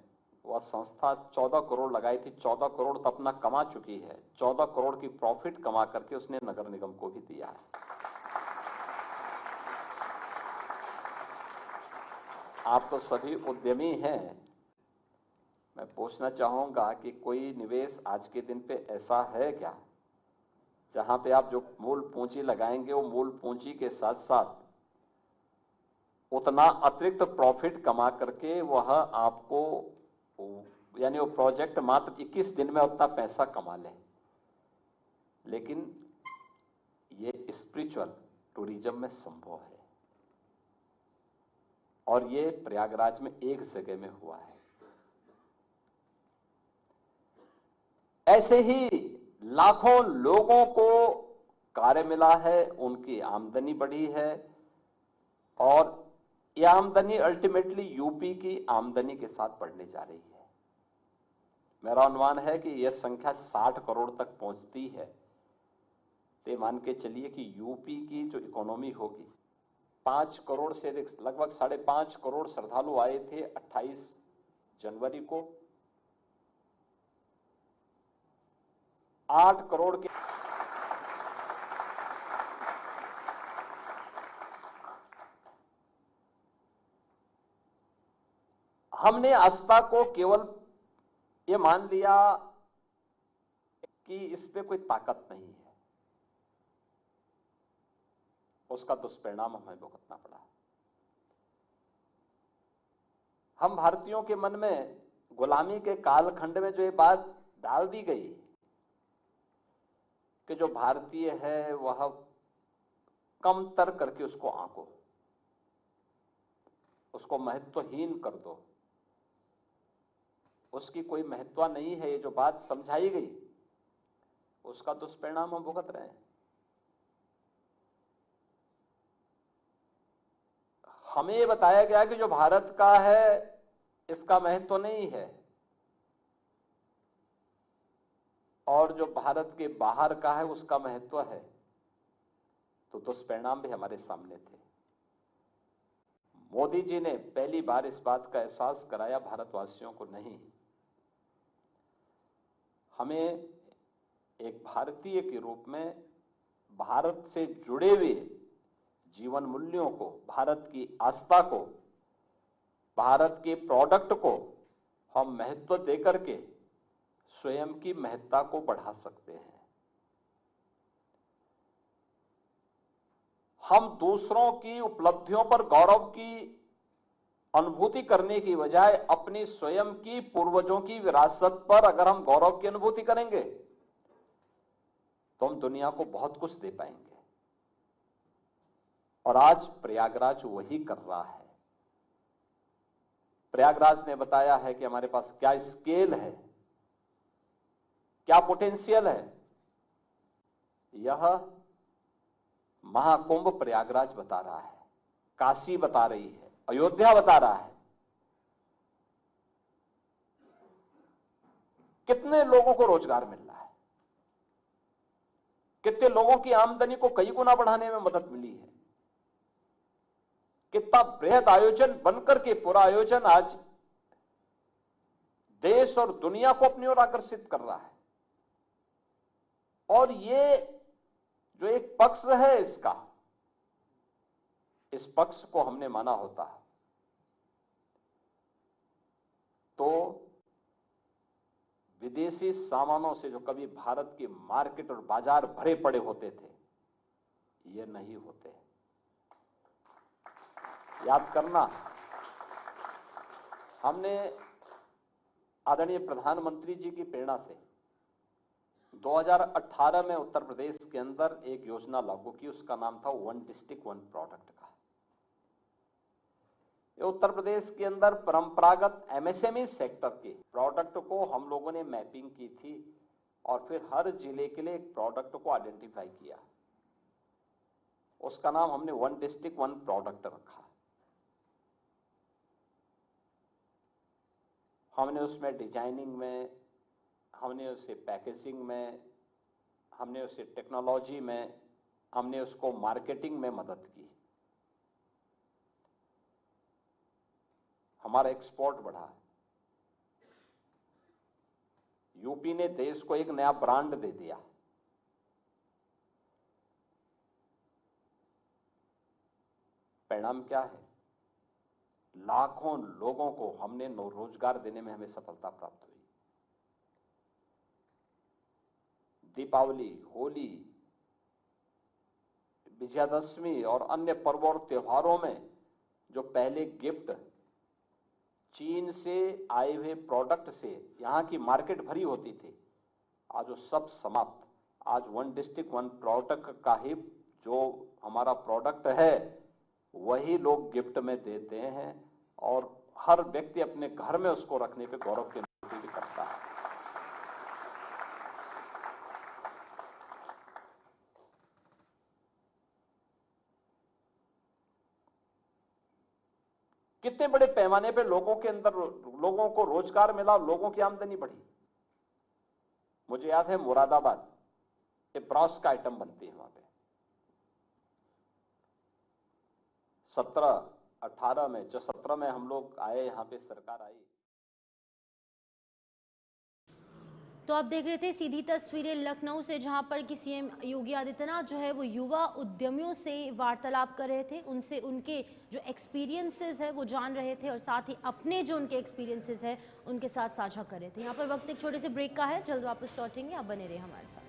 वह संस्था 14 करोड़ लगाई थी। 14 करोड़ तो अपना कमा चुकी है, 14 करोड़ की प्रॉफिट कमा करके उसने नगर निगम को भी दिया है। आप तो सभी उद्यमी हैं, मैं पूछना चाहूंगा कि कोई निवेश आज के दिन पे ऐसा है क्या जहां पे आप जो मूल पूंजी लगाएंगे वो मूल पूंजी के साथ साथ उतना अतिरिक्त प्रॉफिट कमा करके वह आपको, यानी वो प्रोजेक्ट मात्र 21 दिन में उतना पैसा कमा ले। लेकिन ये स्पिरिचुअल टूरिज्म में संभव है और ये प्रयागराज में एक जगह में हुआ है। ऐसे ही लाखों लोगों को कार्य मिला है, उनकी आमदनी बढ़ी है और यह आमदनी अल्टीमेटली यूपी की आमदनी के साथ बढ़ने जा रही है। मेरा अनुमान है कि यह संख्या 60 करोड़ तक पहुंचती है तो मान के चलिए कि यूपी की जो इकोनॉमी होगी, 5 करोड़ से लगभग 5.5 करोड़ श्रद्धालु आए थे 28 जनवरी को। 8 करोड़ के हमने आस्था को केवल ये मान लिया कि इस पे कोई ताकत नहीं है, उसका दुष्परिणाम हमें भुगतना पड़ा। हम भारतीयों के मन में गुलामी के कालखंड में जो ये बात डाल दी गई कि जो भारतीय है वह कमतर करके उसको आंको, उसको महत्वहीन कर दो, उसकी कोई महत्व नहीं है, ये जो बात समझाई गई उसका दुष्परिणाम हम भुगत रहे हैं। हमें ये बताया गया कि जो भारत का है इसका महत्व नहीं है और जो भारत के बाहर का है उसका महत्व है, तो दुष्परिणाम भी हमारे सामने थे। मोदी जी ने पहली बार इस बात का एहसास कराया भारतवासियों को, नहीं, हमें एक भारतीय के रूप में भारत से जुड़े हुए जीवन मूल्यों को, भारत की आस्था को, भारत के प्रोडक्ट को हम महत्व देकर के स्वयं की महत्ता को बढ़ा सकते हैं। हम दूसरों की उपलब्धियों पर गौरव की अनुभूति करने की बजाय अपनी स्वयं की पूर्वजों की विरासत पर अगर हम गौरव की अनुभूति करेंगे तो हम दुनिया को बहुत कुछ दे पाएंगे। और आज प्रयागराज वही कर रहा है। प्रयागराज ने बताया है कि हमारे पास क्या स्केल है, क्या पोटेंशियल है। यह महाकुंभ प्रयागराज बता रहा है, काशी बता रही है, अयोध्या बता रहा है। कितने लोगों को रोजगार मिल रहा है, कितने लोगों की आमदनी को कई गुना बढ़ाने में मदद मिली है। कितना बृहद आयोजन बनकर के पूरा आयोजन आज देश और दुनिया को अपनी ओर आकर्षित कर रहा है। और ये जो एक पक्ष है इसका, इस पक्ष को हमने माना होता तो विदेशी सामानों से जो कभी भारत की मार्केट और बाजार भरे पड़े होते थे, ये नहीं होते। याद करना, हमने आदरणीय प्रधानमंत्री जी की प्रेरणा से 2018 में उत्तर प्रदेश के अंदर एक योजना लागू की, उसका नाम था वन डिस्ट्रिक्ट वन प्रोडक्ट का। ये उत्तर प्रदेश के अंदर परंपरागत एमएसएमई सेक्टर के प्रोडक्ट को हम लोगों ने मैपिंग की थी और फिर हर जिले के लिए एक प्रोडक्ट को आइडेंटिफाई किया। उसका नाम हमने वन डिस्ट्रिक्ट वन प्रोडक्ट रखा। हमने उसमें डिजाइनिंग में, हमने उसे पैकेजिंग में, हमने उसे टेक्नोलॉजी में, हमने उसको मार्केटिंग में मदद की। हमारा एक्सपोर्ट बढ़ा। यूपी ने देश को एक नया ब्रांड दे दिया। परिणाम क्या है? लाखों लोगों को हमने रोजगार देने में हमें सफलता प्राप्त हुई। दीपावली, होली, विजयादशमी और अन्य पर्वों और त्योहारों में जो पहले गिफ्ट चीन से आए हुए प्रोडक्ट से यहाँ की मार्केट भरी होती थी, आज वो सब समाप्त। आज वन डिस्ट्रिक्ट वन प्रोडक्ट का ही जो हमारा प्रोडक्ट है वही लोग गिफ्ट में देते हैं और हर व्यक्ति अपने घर में उसको रखने के गौरव की अनुभूति भी करता है। कितने बड़े पैमाने पे लोगों के अंदर लोगों को रोजगार मिला, लोगों की आमदनी बढ़ी। मुझे याद है मुरादाबाद ये ब्रॉस का आइटम बनती है वहां पे 17-18 में, जो 17 में हम लोग आए, यहाँ पे सरकार आई। तो आप देख रहे थे सीधी तस्वीरें लखनऊ से, जहां पर कि सीएम योगी आदित्यनाथ जो है वो युवा उद्यमियों से वार्तालाप कर रहे थे, उनसे उनके जो एक्सपीरियंसेस है वो जान रहे थे और साथ ही अपने जो उनके एक्सपीरियंसेस है उनके साथ साझा कर रहे थे। यहाँ पर वक्त एक छोटे से ब्रेक का है, जल्द वापस लौटेंगे, आप बने रहे हमारे साथ।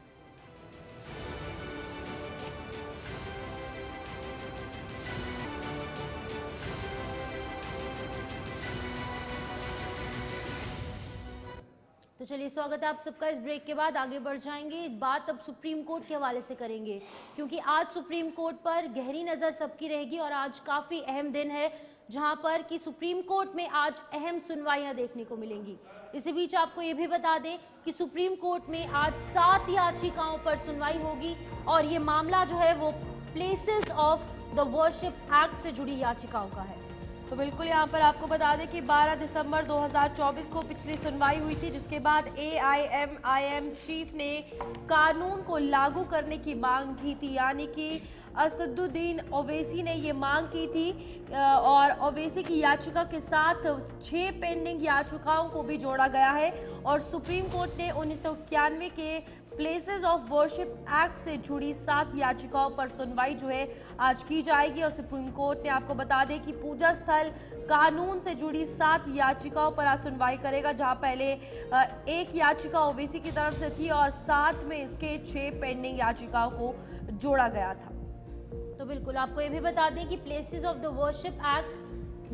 तो चलिए, स्वागत है आप सबका। इस ब्रेक के बाद आगे बढ़ जाएंगे, बात अब सुप्रीम कोर्ट के हवाले से करेंगे, क्योंकि आज सुप्रीम कोर्ट पर गहरी नजर सबकी रहेगी और आज काफी अहम दिन है जहां पर कि सुप्रीम कोर्ट में आज अहम सुनवाइयां देखने को मिलेंगी। इसी बीच आपको ये भी बता दें कि सुप्रीम कोर्ट में आज 7 याचिकाओं पर सुनवाई होगी और ये मामला जो है वो places of the worship act से जुड़ी याचिकाओं का है। तो बिल्कुल यहाँ पर आपको बता दें कि 12 दिसंबर 2024 को पिछली सुनवाई हुई थी, जिसके बाद AIMIM चीफ ने कानून को लागू करने की मांग की थी, यानी कि असदुद्दीन ओवैसी ने ये मांग की थी और ओवैसी की याचिका के साथ 6 पेंडिंग याचिकाओं को भी जोड़ा गया है और सुप्रीम कोर्ट ने 1991 के प्लेसेस ऑफ वर्शिप एक्ट से जुड़ी 7 याचिकाओं पर सुनवाई जो है आज की जाएगी। और सुप्रीम कोर्ट ने आपको बता दें कि पूजा स्थल कानून से जुड़ी 7 याचिकाओं पर आज सुनवाई करेगा, जहां पहले एक याचिका ओवैसी की तरफ से थी और साथ में इसके 6 पेंडिंग याचिकाओं को जोड़ा गया था। तो बिल्कुल आपको ये भी बता दें कि places of the worship act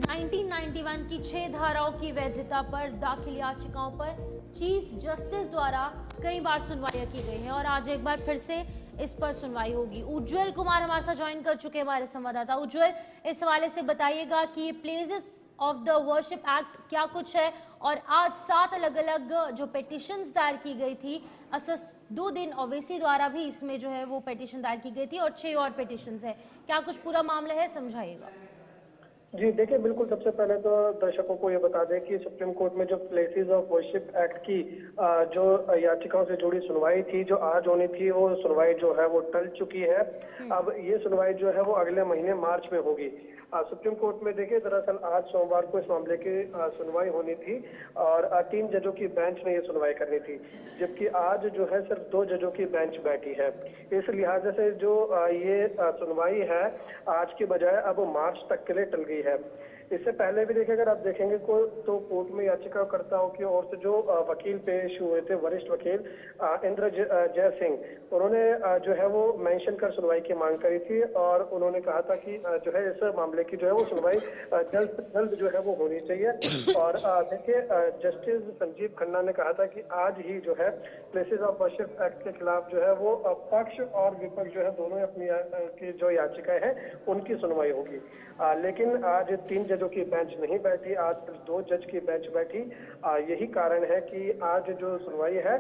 1991 की 6 धाराओं की वैधता पर दाखिल याचिकाओं पर चीफ जस्टिस द्वारा कई बार सुनवाई की गई है और आज एक बार फिर से इस पर सुनवाई होगी। उज्जवल कुमार हमारे साथ ज्वाइन कर चुके हैं, हमारे संवाददाता। उज्जवल, इस हवाले से बताइएगा कि ये places of the worship act क्या कुछ है और आज 7 अलग अलग जो पेटिशंस दायर की गई थी असदुद्दीन ओवैसी द्वारा भी इसमें जो है वो पेटिशन दायर की गई थी और 6 और पेटिशंस है, क्या कुछ पूरा मामला है, समझाइएगा। जी देखिए, बिल्कुल सबसे पहले तो दर्शकों को ये बता दें कि सुप्रीम कोर्ट में जो प्लेसेस ऑफ वर्शिप एक्ट की जो याचिकाओं से जुड़ी सुनवाई थी, जो आज होनी थी, वो सुनवाई जो है वो टल चुकी है। अब ये सुनवाई जो है वो अगले महीने मार्च में होगी। सुप्रीम कोर्ट में देखिए, दरअसल आज सोमवार को इस मामले की सुनवाई होनी थी और 3 जजों की बेंच ने ये सुनवाई करनी थी, जबकि आज जो है सिर्फ 2 जजों की बेंच बैठी है। इस लिहाज से जो ये सुनवाई है आज की बजाय अब मार्च तक के लिए टल गई है। इससे पहले भी देखिए, अगर आप देखेंगे तो कोर्ट में याचिकाकर्ताओं की ओर से जो वकील पेश हुए थे, वरिष्ठ वकील इंद्र जय सिंह, उन्होंने जो है वो मेंशन कर सुनवाई की मांग करी थी और उन्होंने कहा था कि जो है इस मामले की जो है वो सुनवाई जल्द से जल्द जो है वो होनी चाहिए। और देखिए, जस्टिस संजीव खन्ना ने कहा था कि आज ही जो है प्लेसेस ऑफ वर्शिप एक्ट के खिलाफ जो है वो पक्ष और विपक्ष जो है दोनों अपनी की जो याचिकाएं हैं उनकी सुनवाई होगी। लेकिन आज 3 जजों की बेंच नहीं बैठी, आज सिर्फ 2 जज की बेंच बैठी। यही कारण है कि आज जो सुनवाई है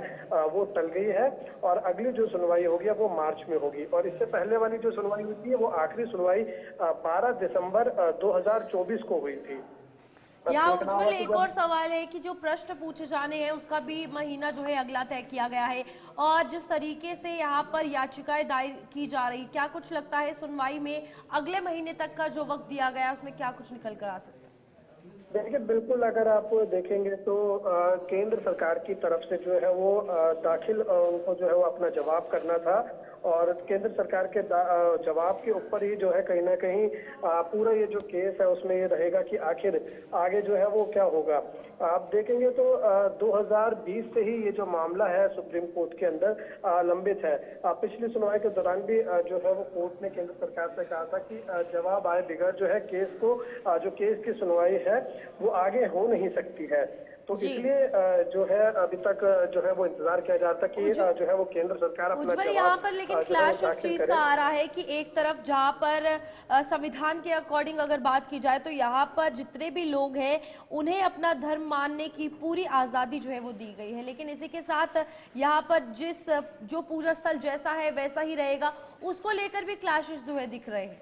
वो टल गई है और अगली जो सुनवाई होगी वो मार्च में होगी। और इससे पहले वाली जो सुनवाई हुई थी वो आखिरी सुनवाई 12 दिसंबर 2024 को हुई थी। यहाँ उज्जवल, एक और सवाल है कि जो प्रश्न पूछे जाने हैं उसका भी महीना जो है अगला तय किया गया है और जिस तरीके से यहाँ पर याचिकाएं दायर की जा रही, क्या कुछ लगता है सुनवाई में अगले महीने तक का जो वक्त दिया गया है उसमें क्या कुछ निकल कर आ सकता है? देखिए बिल्कुल, अगर आप देखेंगे तो केंद्र सरकार की तरफ से जो है वो दाखिल उनको जो है वो अपना जवाब करना था, और केंद्र सरकार के जवाब के ऊपर ही जो है कहीं ना कहीं पूरा ये जो केस है उसमें ये रहेगा कि आखिर आगे जो है वो क्या होगा। आप देखेंगे तो 2020 से ही ये जो मामला है सुप्रीम कोर्ट के अंदर लंबित है। पिछली सुनवाई के दौरान भी जो है वो कोर्ट ने केंद्र सरकार से कहा था कि जवाब आए बगैर जो है केस को जो केस की सुनवाई है वो आगे हो नहीं सकती है। तो इसलिए जो है अभी तक जो है वो इंतजार किया जाता कि जो है वो केंद्र सरकार अपना उज्जवल, यहाँ पर लेकिन क्लैश इस चीज का आ रहा है कि एक तरफ जहाँ पर संविधान के अकॉर्डिंग अगर बात की जाए तो यहाँ पर जितने भी लोग हैं उन्हें अपना धर्म मानने की पूरी आजादी जो है वो दी गई है, लेकिन इसी के साथ यहाँ पर जो पूजा स्थल जैसा है वैसा ही रहेगा, उसको लेकर भी क्लैशेस जो है दिख रहे हैं।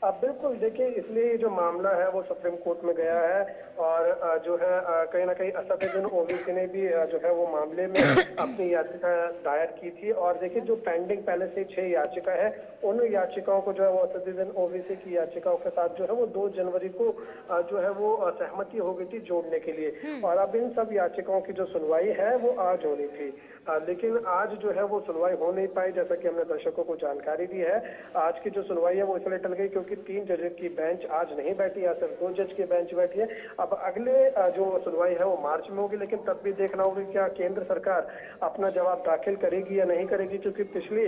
अब बिल्कुल देखिए, इसलिए जो मामला है वो सुप्रीम कोर्ट में गया है, और जो है कहीं ना कहीं असदुद्दीन ओवैसी ने भी जो है वो मामले में अपनी याचिका दायर की थी। और देखिए जो पेंडिंग पहले से 6 याचिका है, उन याचिकाओं को जो है वो असदुद्दीन ओवैसी की याचिकाओं के साथ जो है वो 2 जनवरी को जो है वो सहमति हो गई थी जोड़ने के लिए, और अब इन सब याचिकाओं की जो सुनवाई है वो आज होनी थी, लेकिन आज जो है वो सुनवाई हो नहीं पाई। जैसा कि हमने दर्शकों को जानकारी दी है, आज की जो सुनवाई है वो इसलिए टल गई क्योंकि 3 जज की बेंच आज नहीं बैठी, या सिर्फ 2 जज की बेंच बैठी है। अब अगले जो सुनवाई है वो मार्च में होगी, लेकिन तब भी देखना होगा क्या केंद्र सरकार अपना जवाब दाखिल करेगी या नहीं करेगी, क्योंकि पिछले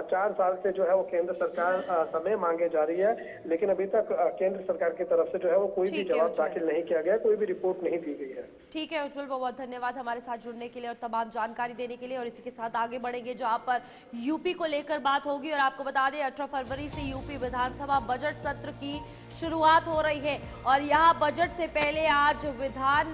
4 साल से जो है वो केंद्र सरकार समय मांगे जा रही है, लेकिन अभी तक केंद्र सरकार की तरफ से जो है वो कोई भी जवाब दाखिल नहीं किया गया, कोई भी रिपोर्ट नहीं दी गई है। ठीक है उज्जवल, बहुत धन्यवाद हमारे साथ जुड़ने के लिए और तमाम जानकारी देने के लिए। और इसी के साथ आगे बढ़ेंगे जहां पर यूपी को लेकर बात होगी, और आपको बता दें 18 फरवरी से यूपी विधानसभा बजट सत्र की शुरुआत हो रही है, और यहां बजट से पहले आज विधान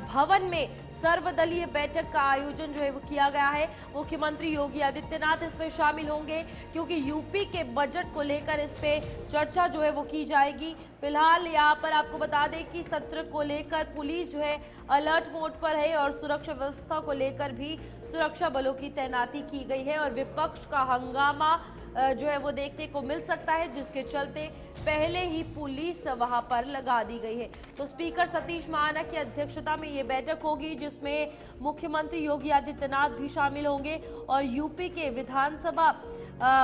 भवन में सर्वदलीय बैठक का आयोजन जो है वो किया गया है। मुख्यमंत्री योगी आदित्यनाथ इसमें शामिल होंगे, क्योंकि यूपी के बजट को लेकर इस पे चर्चा जो है वो की जाएगी। फिलहाल यहाँ पर आपको बता दें कि सत्र को लेकर पुलिस जो है अलर्ट मोड पर है, और सुरक्षा व्यवस्था को लेकर भी सुरक्षा बलों की तैनाती की गई है, और विपक्ष का हंगामा जो है वो देखने को मिल सकता है, जिसके चलते पहले ही पुलिस वहां पर लगा दी गई है। तो स्पीकर सतीश महाना की अध्यक्षता में ये बैठक होगी, जिसमें मुख्यमंत्री योगी आदित्यनाथ भी शामिल होंगे। और यूपी के विधानसभा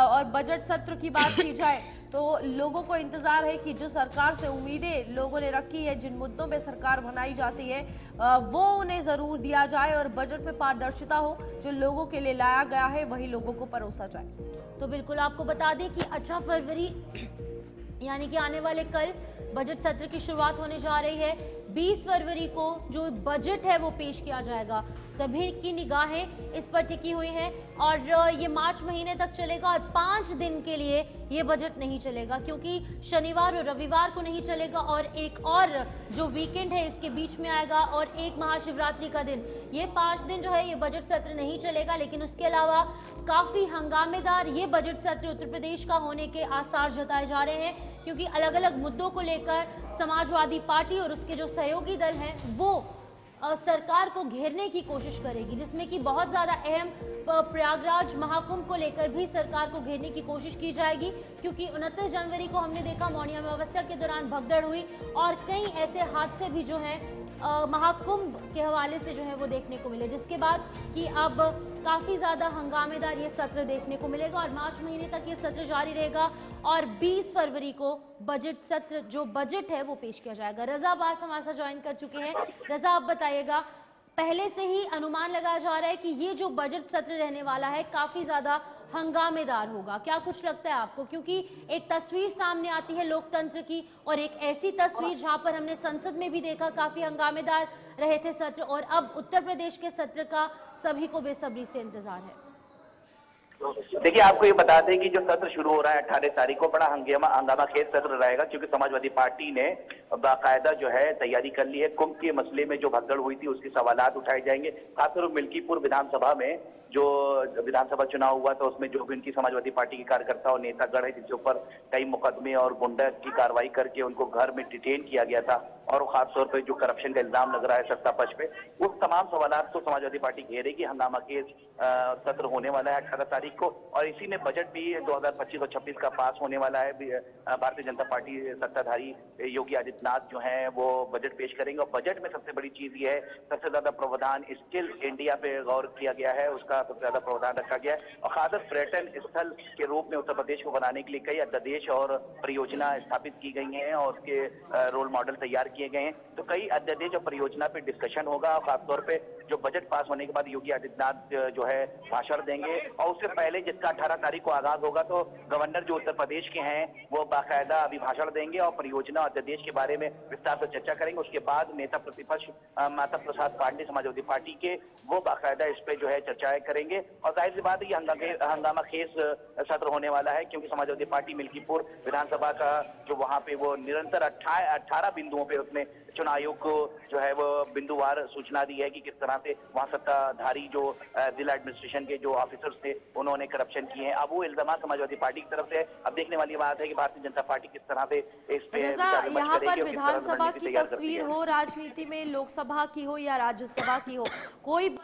और बजट सत्र की बात की जाए तो लोगों को इंतजार है कि जो सरकार से उम्मीदें लोगों ने रखी है, जिन मुद्दों पे सरकार बनाई जाती है वो उन्हें जरूर दिया जाए, और बजट में पारदर्शिता हो, जो लोगों के लिए लाया गया है वही लोगों को परोसा जाए। तो बिल्कुल आपको बता दें कि 18 फरवरी यानी कि आने वाले कल बजट सत्र की शुरुआत होने जा रही है। 20 फरवरी को जो बजट है वो पेश किया जाएगा। सभी की निगाहें इस पर टिकी हुई हैं, और ये मार्च महीने तक चलेगा, और 5 दिन के लिए ये बजट नहीं चलेगा, क्योंकि शनिवार और रविवार को नहीं चलेगा, और एक और जो वीकेंड है इसके बीच में आएगा, और एक महाशिवरात्रि का दिन। ये 5 दिन जो है ये बजट सत्र नहीं चलेगा, लेकिन उसके अलावा काफी हंगामेदार ये बजट सत्र उत्तर प्रदेश का होने के आसार जताए जा रहे हैं, क्योंकि अलग अलग मुद्दों को लेकर समाजवादी पार्टी और उसके जो सहयोगी दल हैं वो सरकार को घेरने की कोशिश करेगी, जिसमें कि बहुत ज्यादा अहम प्रयागराज महाकुंभ को लेकर भी सरकार को घेरने की कोशिश की जाएगी, क्योंकि 29 जनवरी को हमने देखा मौनी अमावस्या के दौरान भगदड़ हुई, और कई ऐसे हादसे भी जो है महाकुंभ के हवाले से जो है वो देखने को मिले, जिसके बाद कि अब काफी ज्यादा हंगामेदार ये सत्र देखने को मिलेगा, और मार्च महीने तक ये सत्र जारी रहेगा, और 20 फरवरी को बजट सत्र जो बजट है वो पेश किया जाएगा। रजा अब्बास हमारे साथ ज्वाइन कर चुके हैं। रजा, आप बताइएगा, पहले से ही अनुमान लगाया जा रहा है कि ये जो बजट सत्र रहने वाला है काफी ज्यादा हंगामेदार होगा, क्या कुछ लगता है आपको? क्योंकि एक तस्वीर सामने आती है लोकतंत्र की, और एक ऐसी तस्वीर जहां पर हमने संसद में भी देखा काफी हंगामेदार रहे थे सत्र, और अब उत्तर प्रदेश के सत्र का सभी को बेसब्री से इंतजार है। देखिए, आपको ये बता दें कि जो सत्र शुरू हो रहा है 18 तारीख को, बड़ा हंगामा खेज सत्र रहेगा, क्योंकि समाजवादी पार्टी ने बाकायदा जो है तैयारी कर ली है। कुंभ के मसले में जो भगदड़ हुई थी उसके सवालात उठाए जाएंगे, खासकर मिल्कीपुर विधानसभा में जो विधानसभा चुनाव हुआ था उसमें जो भी उनकी समाजवादी पार्टी के कार्यकर्ता और नेतागण है, जिनके ऊपर कई मुकदमे और गुंडा की कार्रवाई करके उनको घर में डिटेन किया गया था, और खासतौर पर जो करप्शन का इल्जाम लग रहा है सत्ता पक्ष पे, वो तमाम सवालात को समाजवादी पार्टी घेरेगी। हंगामा केस सत्र होने वाला है 18 तारीख को, और इसी में बजट भी 2025 और 26 का पास होने वाला है। भारतीय जनता पार्टी सत्ताधारी योगी आदित्यनाथ जो है वो बजट पेश करेंगे, और बजट में सबसे बड़ी चीज ये है, सबसे ज्यादा प्रावधान स्किल इंडिया पे गौर किया गया है, उसका सबसे ज्यादा प्रावधान रखा गया है। और खासकर पर्यटन स्थल के रूप में उत्तर प्रदेश को बनाने के लिए कई अध्यादेश और परियोजना स्थापित की गई हैं और उसके रोल मॉडल तैयार किए गए हैं। तो कई अध्यादेश और परियोजना पे डिस्कशन होगा, और खासतौर पे जो बजट पास होने के बाद योगी आदित्यनाथ जो है भाषण देंगे, और उससे पहले जिसका 18 तारीख को आगाज होगा तो गवर्नर जो उत्तर प्रदेश के हैं वो बाकायदा अभिभाषण देंगे और परियोजना अध्यादेश के बारे में विस्तार से चर्चा करेंगे। उसके बाद नेता प्रतिपक्ष माता प्रसाद पांडे समाजवादी पार्टी के, वो बाकायदा इस पे जो है चर्चाएं करेंगे। और जाहिर सी बात है ये हंगामा खेज सत्र होने वाला है, क्योंकि समाजवादी पार्टी मिल्कीपुर विधानसभा का जो वहां पे वो निरंतर 18 बिंदुओं पे उसने चुनाव आयोग को जो है वो बिंदुवार सूचना दी है कि किस तरह से वहां सत्ताधारी जो जिला एडमिनिस्ट्रेशन के जो ऑफिसर्स थे उन्होंने करप्शन किए हैं। अब वो इल्जाम समाजवादी पार्टी की तरफ से, अब देखने वाली बात है कि भारतीय जनता पार्टी किस तरह से इस पे यहाँ पर विधानसभा की तस्वीर हो, राजनीति में लोकसभा की हो या राज्यसभा की हो, कोई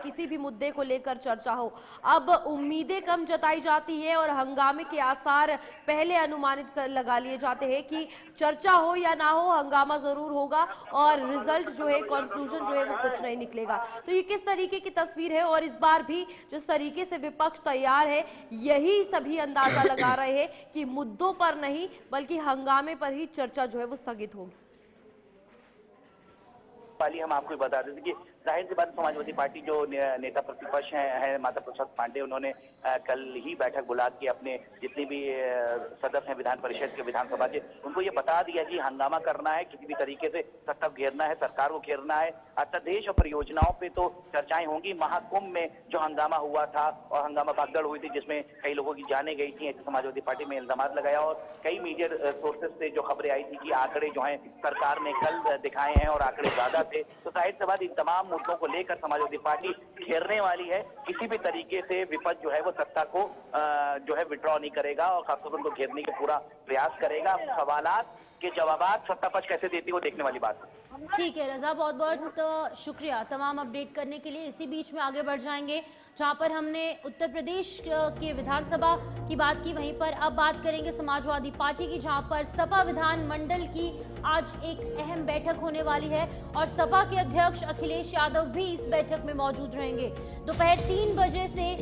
किसी भी मुद्दे को लेकर चर्चा हो, अब उम्मीदें कम जताई जाती है और हंगामे के आसार पहले अनुमानित कर लगा लिए जाते हैं कि चर्चा हो या ना हो हंगामा जरूर होगा और रिजल्ट जो है, कंक्लूजन जो है वो कुछ नहीं निकलेगा। तो ये किस तरीके की तस्वीर है, और इस बार भी जिस तरीके से विपक्ष तैयार है, यही सभी अंदाजा लगा रहे हैं कि मुद्दों पर नहीं बल्कि हंगामे पर ही चर्चा जो है वो स्थगित होगी। हम आपको बता देते कि जाहिर सी बात समाजवादी पार्टी जो नेता प्रतिपक्ष हैं माता प्रसाद पांडे, उन्होंने कल ही बैठक बुला के अपने जितने भी सदस्य हैं विधान परिषद के, विधानसभा के, उनको ये बता दिया कि हंगामा करना है, किसी भी तरीके से सत्ता घेरना है, सरकार को घेरना है। अध्यादेश और परियोजनाओं पे तो चर्चाएं होंगी। महाकुंभ में जो हंगामा हुआ था और हंगामा भगदड़ हुई थी जिसमें कई लोगों की जाने गई थी, ऐसे समाजवादी पार्टी में इल्जाम लगाया और कई मीडिया सोर्सेज से जो खबरें आई थी कि आंकड़े जो है सरकार ने कल दिखाए हैं और आंकड़े ज्यादा थे। तो जाहिर सी बात इन तमाम मुद्दों को लेकर समाजवादी पार्टी घेरने वाली है। किसी भी तरीके से विपक्ष जो है वो सत्ता को जो है विड्रॉ नहीं करेगा और खासतौर पर उनको घेरने का पूरा प्रयास करेगा। सवालात के जवाबात सत्ता पक्ष कैसे देती है वो देखने वाली बात है। ठीक है रजा, बहुत बहुत शुक्रिया तमाम अपडेट करने के लिए। इसी बीच में आगे बढ़ जाएंगे, जहां पर हमने उत्तर प्रदेश के विधानसभा की बात की, वहीं पर अब बात करेंगे समाजवादी पार्टी की, जहां पर सपा विधान मंडल की आज एक अहम बैठक होने वाली है और सपा के अध्यक्ष अखिलेश यादव भी इस बैठक में मौजूद रहेंगे। दोपहर 3 बजे से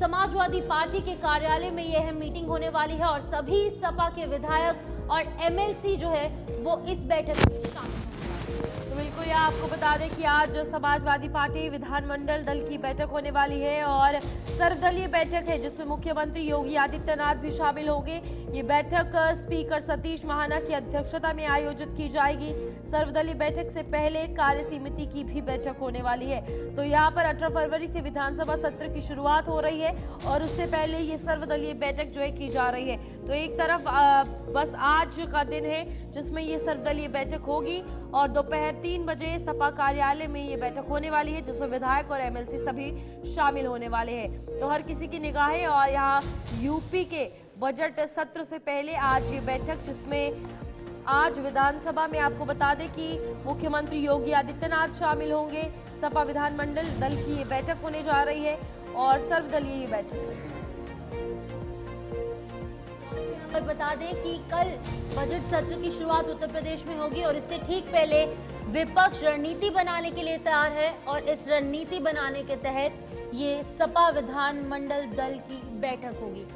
समाजवादी पार्टी के कार्यालय में यह अहम मीटिंग होने वाली है और सभी सपा के विधायक और एमएलसी जो है वो इस बैठक में शामिल हैं। तो बिल्कुल यह आपको बता दें कि आज समाजवादी पार्टी विधानमंडल दल की बैठक होने वाली है और सर्वदलीय बैठक है जिसमें मुख्यमंत्री योगी आदित्यनाथ भी शामिल होंगे। ये बैठक स्पीकर सतीश महाना की अध्यक्षता में आयोजित की जाएगी। सर्वदलीय बैठक से पहले कार्य समिति की भी बैठक होने वाली है। तो यहाँ पर 18 फरवरी से विधानसभा सत्र की शुरुआत हो रही है और उससे पहले ये सर्वदलीय बैठक जो है की जा रही है। तो एक तरफ बस आज का दिन है जिसमें ये सर्वदलीय बैठक होगी और दोपहर 3 बजे सपा कार्यालय में ये बैठक होने वाली है जिसमें विधायक और एमएलसी सभी शामिल होने वाले हैं। तो हर किसी की निगाहें और यहाँ यूपी के बजट सत्र से पहले आज ये बैठक, जिसमें आज विधानसभा में आपको बता दें कि मुख्यमंत्री योगी आदित्यनाथ शामिल होंगे। सपा विधानमंडल दल की ये बैठक होने जा रही है और सर्वदलीय बैठक है। पर बता दें कि कल बजट सत्र की शुरुआत उत्तर प्रदेश में होगी और इससे ठीक पहले विपक्ष रणनीति बनाने के लिए तैयार है और इस रणनीति बनाने के तहत ये सपा विधानमंडल दल की बैठक होगी।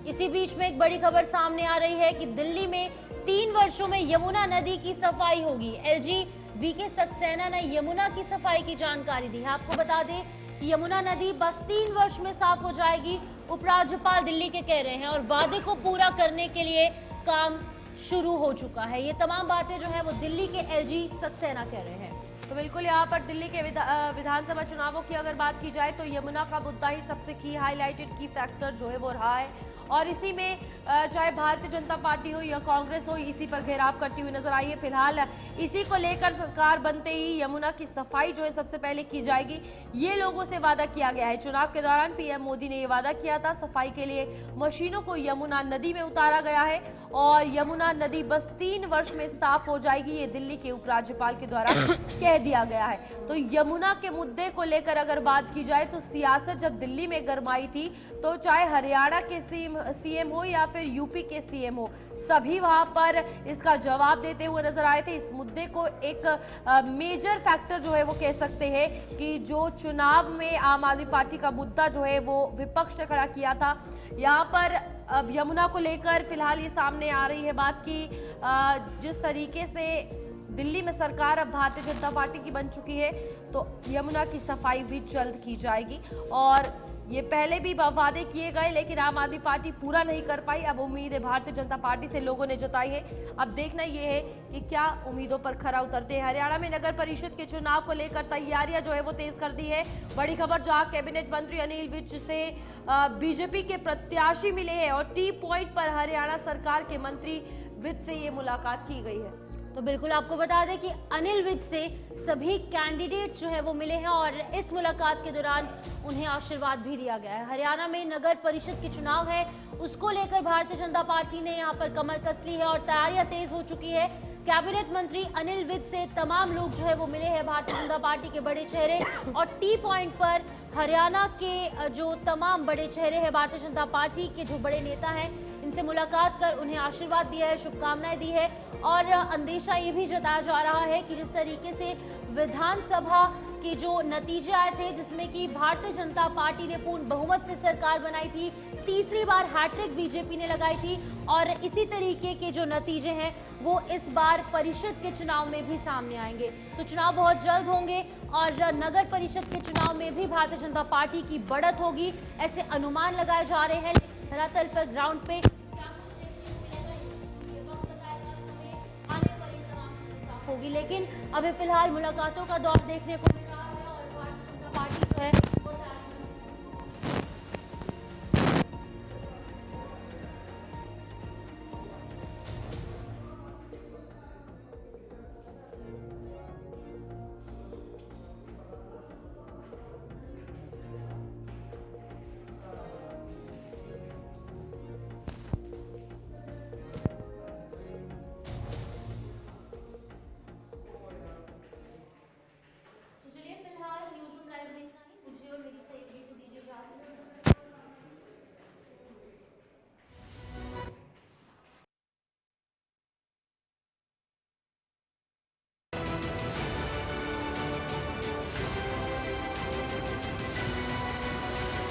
इसी बीच में एक बड़ी खबर सामने आ रही है कि दिल्ली में 3 वर्षों में यमुना नदी की सफाई होगी। एलजी वीके सक्सेना ने यमुना की सफाई की जानकारी दी है। आपको बता दें कि यमुना नदी बस 3 वर्ष में साफ हो जाएगी, उपराज्यपाल दिल्ली के कह रहे हैं और वादे को पूरा करने के लिए काम शुरू हो चुका है। ये तमाम बातें जो है वो दिल्ली के एलजी सक्सेना कह रहे हैं। तो बिल्कुल यहाँ पर दिल्ली के विधानसभा चुनावों की अगर बात की जाए तो यमुना का मुद्दा ही सबसे हाईलाइटेड की फैक्टर जो है वो रहा है और इसी में चाहे भारतीय जनता पार्टी हो या कांग्रेस हो, इसी पर घेराव करती हुई नजर आई है। फिलहाल इसी को लेकर सरकार बनते ही यमुना की सफाई जो है सबसे पहले की जाएगी, ये लोगों से वादा किया गया है। चुनाव के दौरान पीएम मोदी ने ये वादा किया था, सफाई के लिए मशीनों को यमुना नदी में उतारा गया है और यमुना नदी बस 3 वर्ष में साफ हो जाएगी, ये दिल्ली के उपराज्यपाल के द्वारा कह दिया गया है। तो यमुना के मुद्दे को लेकर अगर बात की जाए तो सियासत जब दिल्ली में गरमाई थी, तो चाहे हरियाणा के सीएम हो या फिर यूपी के सीएम हो, सभी वहां पर इसका जवाब देते हुए नजर आए थे। इस मुद्दे को एक मेजर फैक्टर जो है वो कह सकते हैं कि जो चुनाव में आम आदमी पार्टी का मुद्दा जो है वो विपक्ष ने खड़ा किया था। यहाँ पर अब यमुना को लेकर फिलहाल ये सामने आ रही है बात की जिस तरीके से दिल्ली में सरकार अब भारतीय जनता पार्टी की बन चुकी है, तो यमुना की सफाई भी जल्द की जाएगी। और ये पहले भी वादे किए गए लेकिन आम आदमी पार्टी पूरा नहीं कर पाई। अब उम्मीद है भारतीय जनता पार्टी से लोगों ने जताई है, अब देखना ये है कि क्या उम्मीदों पर खरा उतरते हैं। हरियाणा में नगर परिषद के चुनाव को लेकर तैयारियां जो है वो तेज कर दी है। बड़ी खबर, जहां कैबिनेट मंत्री अनिल विज से बीजेपी के प्रत्याशी मिले हैं और टी पॉइंट पर हरियाणा सरकार के मंत्री विज से ये मुलाकात की गई है। तो बिल्कुल आपको बता दें कि अनिल विज से सभी कैंडिडेट्स जो है वो मिले हैं और इस मुलाकात के दौरान उन्हें आशीर्वाद भी दिया गया है। हरियाणा में नगर परिषद के चुनाव है, उसको लेकर भारतीय जनता पार्टी ने यहां पर कमर कस ली है और तैयारियां तेज हो चुकी है। कैबिनेट मंत्री अनिल विज से तमाम लोग जो है वो मिले हैं, भारतीय जनता पार्टी के बड़े चेहरे, और टी पॉइंट पर हरियाणा के जो तमाम बड़े चेहरे हैं भारतीय जनता पार्टी के, जो बड़े नेता हैं, इनसे मुलाकात कर उन्हें आशीर्वाद दिया है, शुभकामनाएं दी है। और अंदेशा ये भी जताया जा रहा है कि जिस तरीके से विधानसभा के जो नतीजे आए थे, जिसमें कि भारतीय जनता पार्टी ने पूर्ण बहुमत से सरकार बनाई थी, तीसरी बार हैट्रिक बीजेपी ने लगाई थी, और इसी तरीके के जो नतीजे हैं वो इस बार परिषद के चुनाव में भी सामने आएंगे। तो चुनाव बहुत जल्द होंगे और नगर परिषद के चुनाव में भी भारतीय जनता पार्टी की बढ़त होगी, ऐसे अनुमान लगाए जा रहे हैं। धरातल पर ग्राउंड पे क्या कुछ देखने को मिलेगा ये वक्त बताएगा, समय आने पर ही तमाम चीजें साफ होगी। लेकिन अभी फिलहाल मुलाकातों का दौर देखने को मिल रहा है और भारतीय जनता पार्टी जो है वो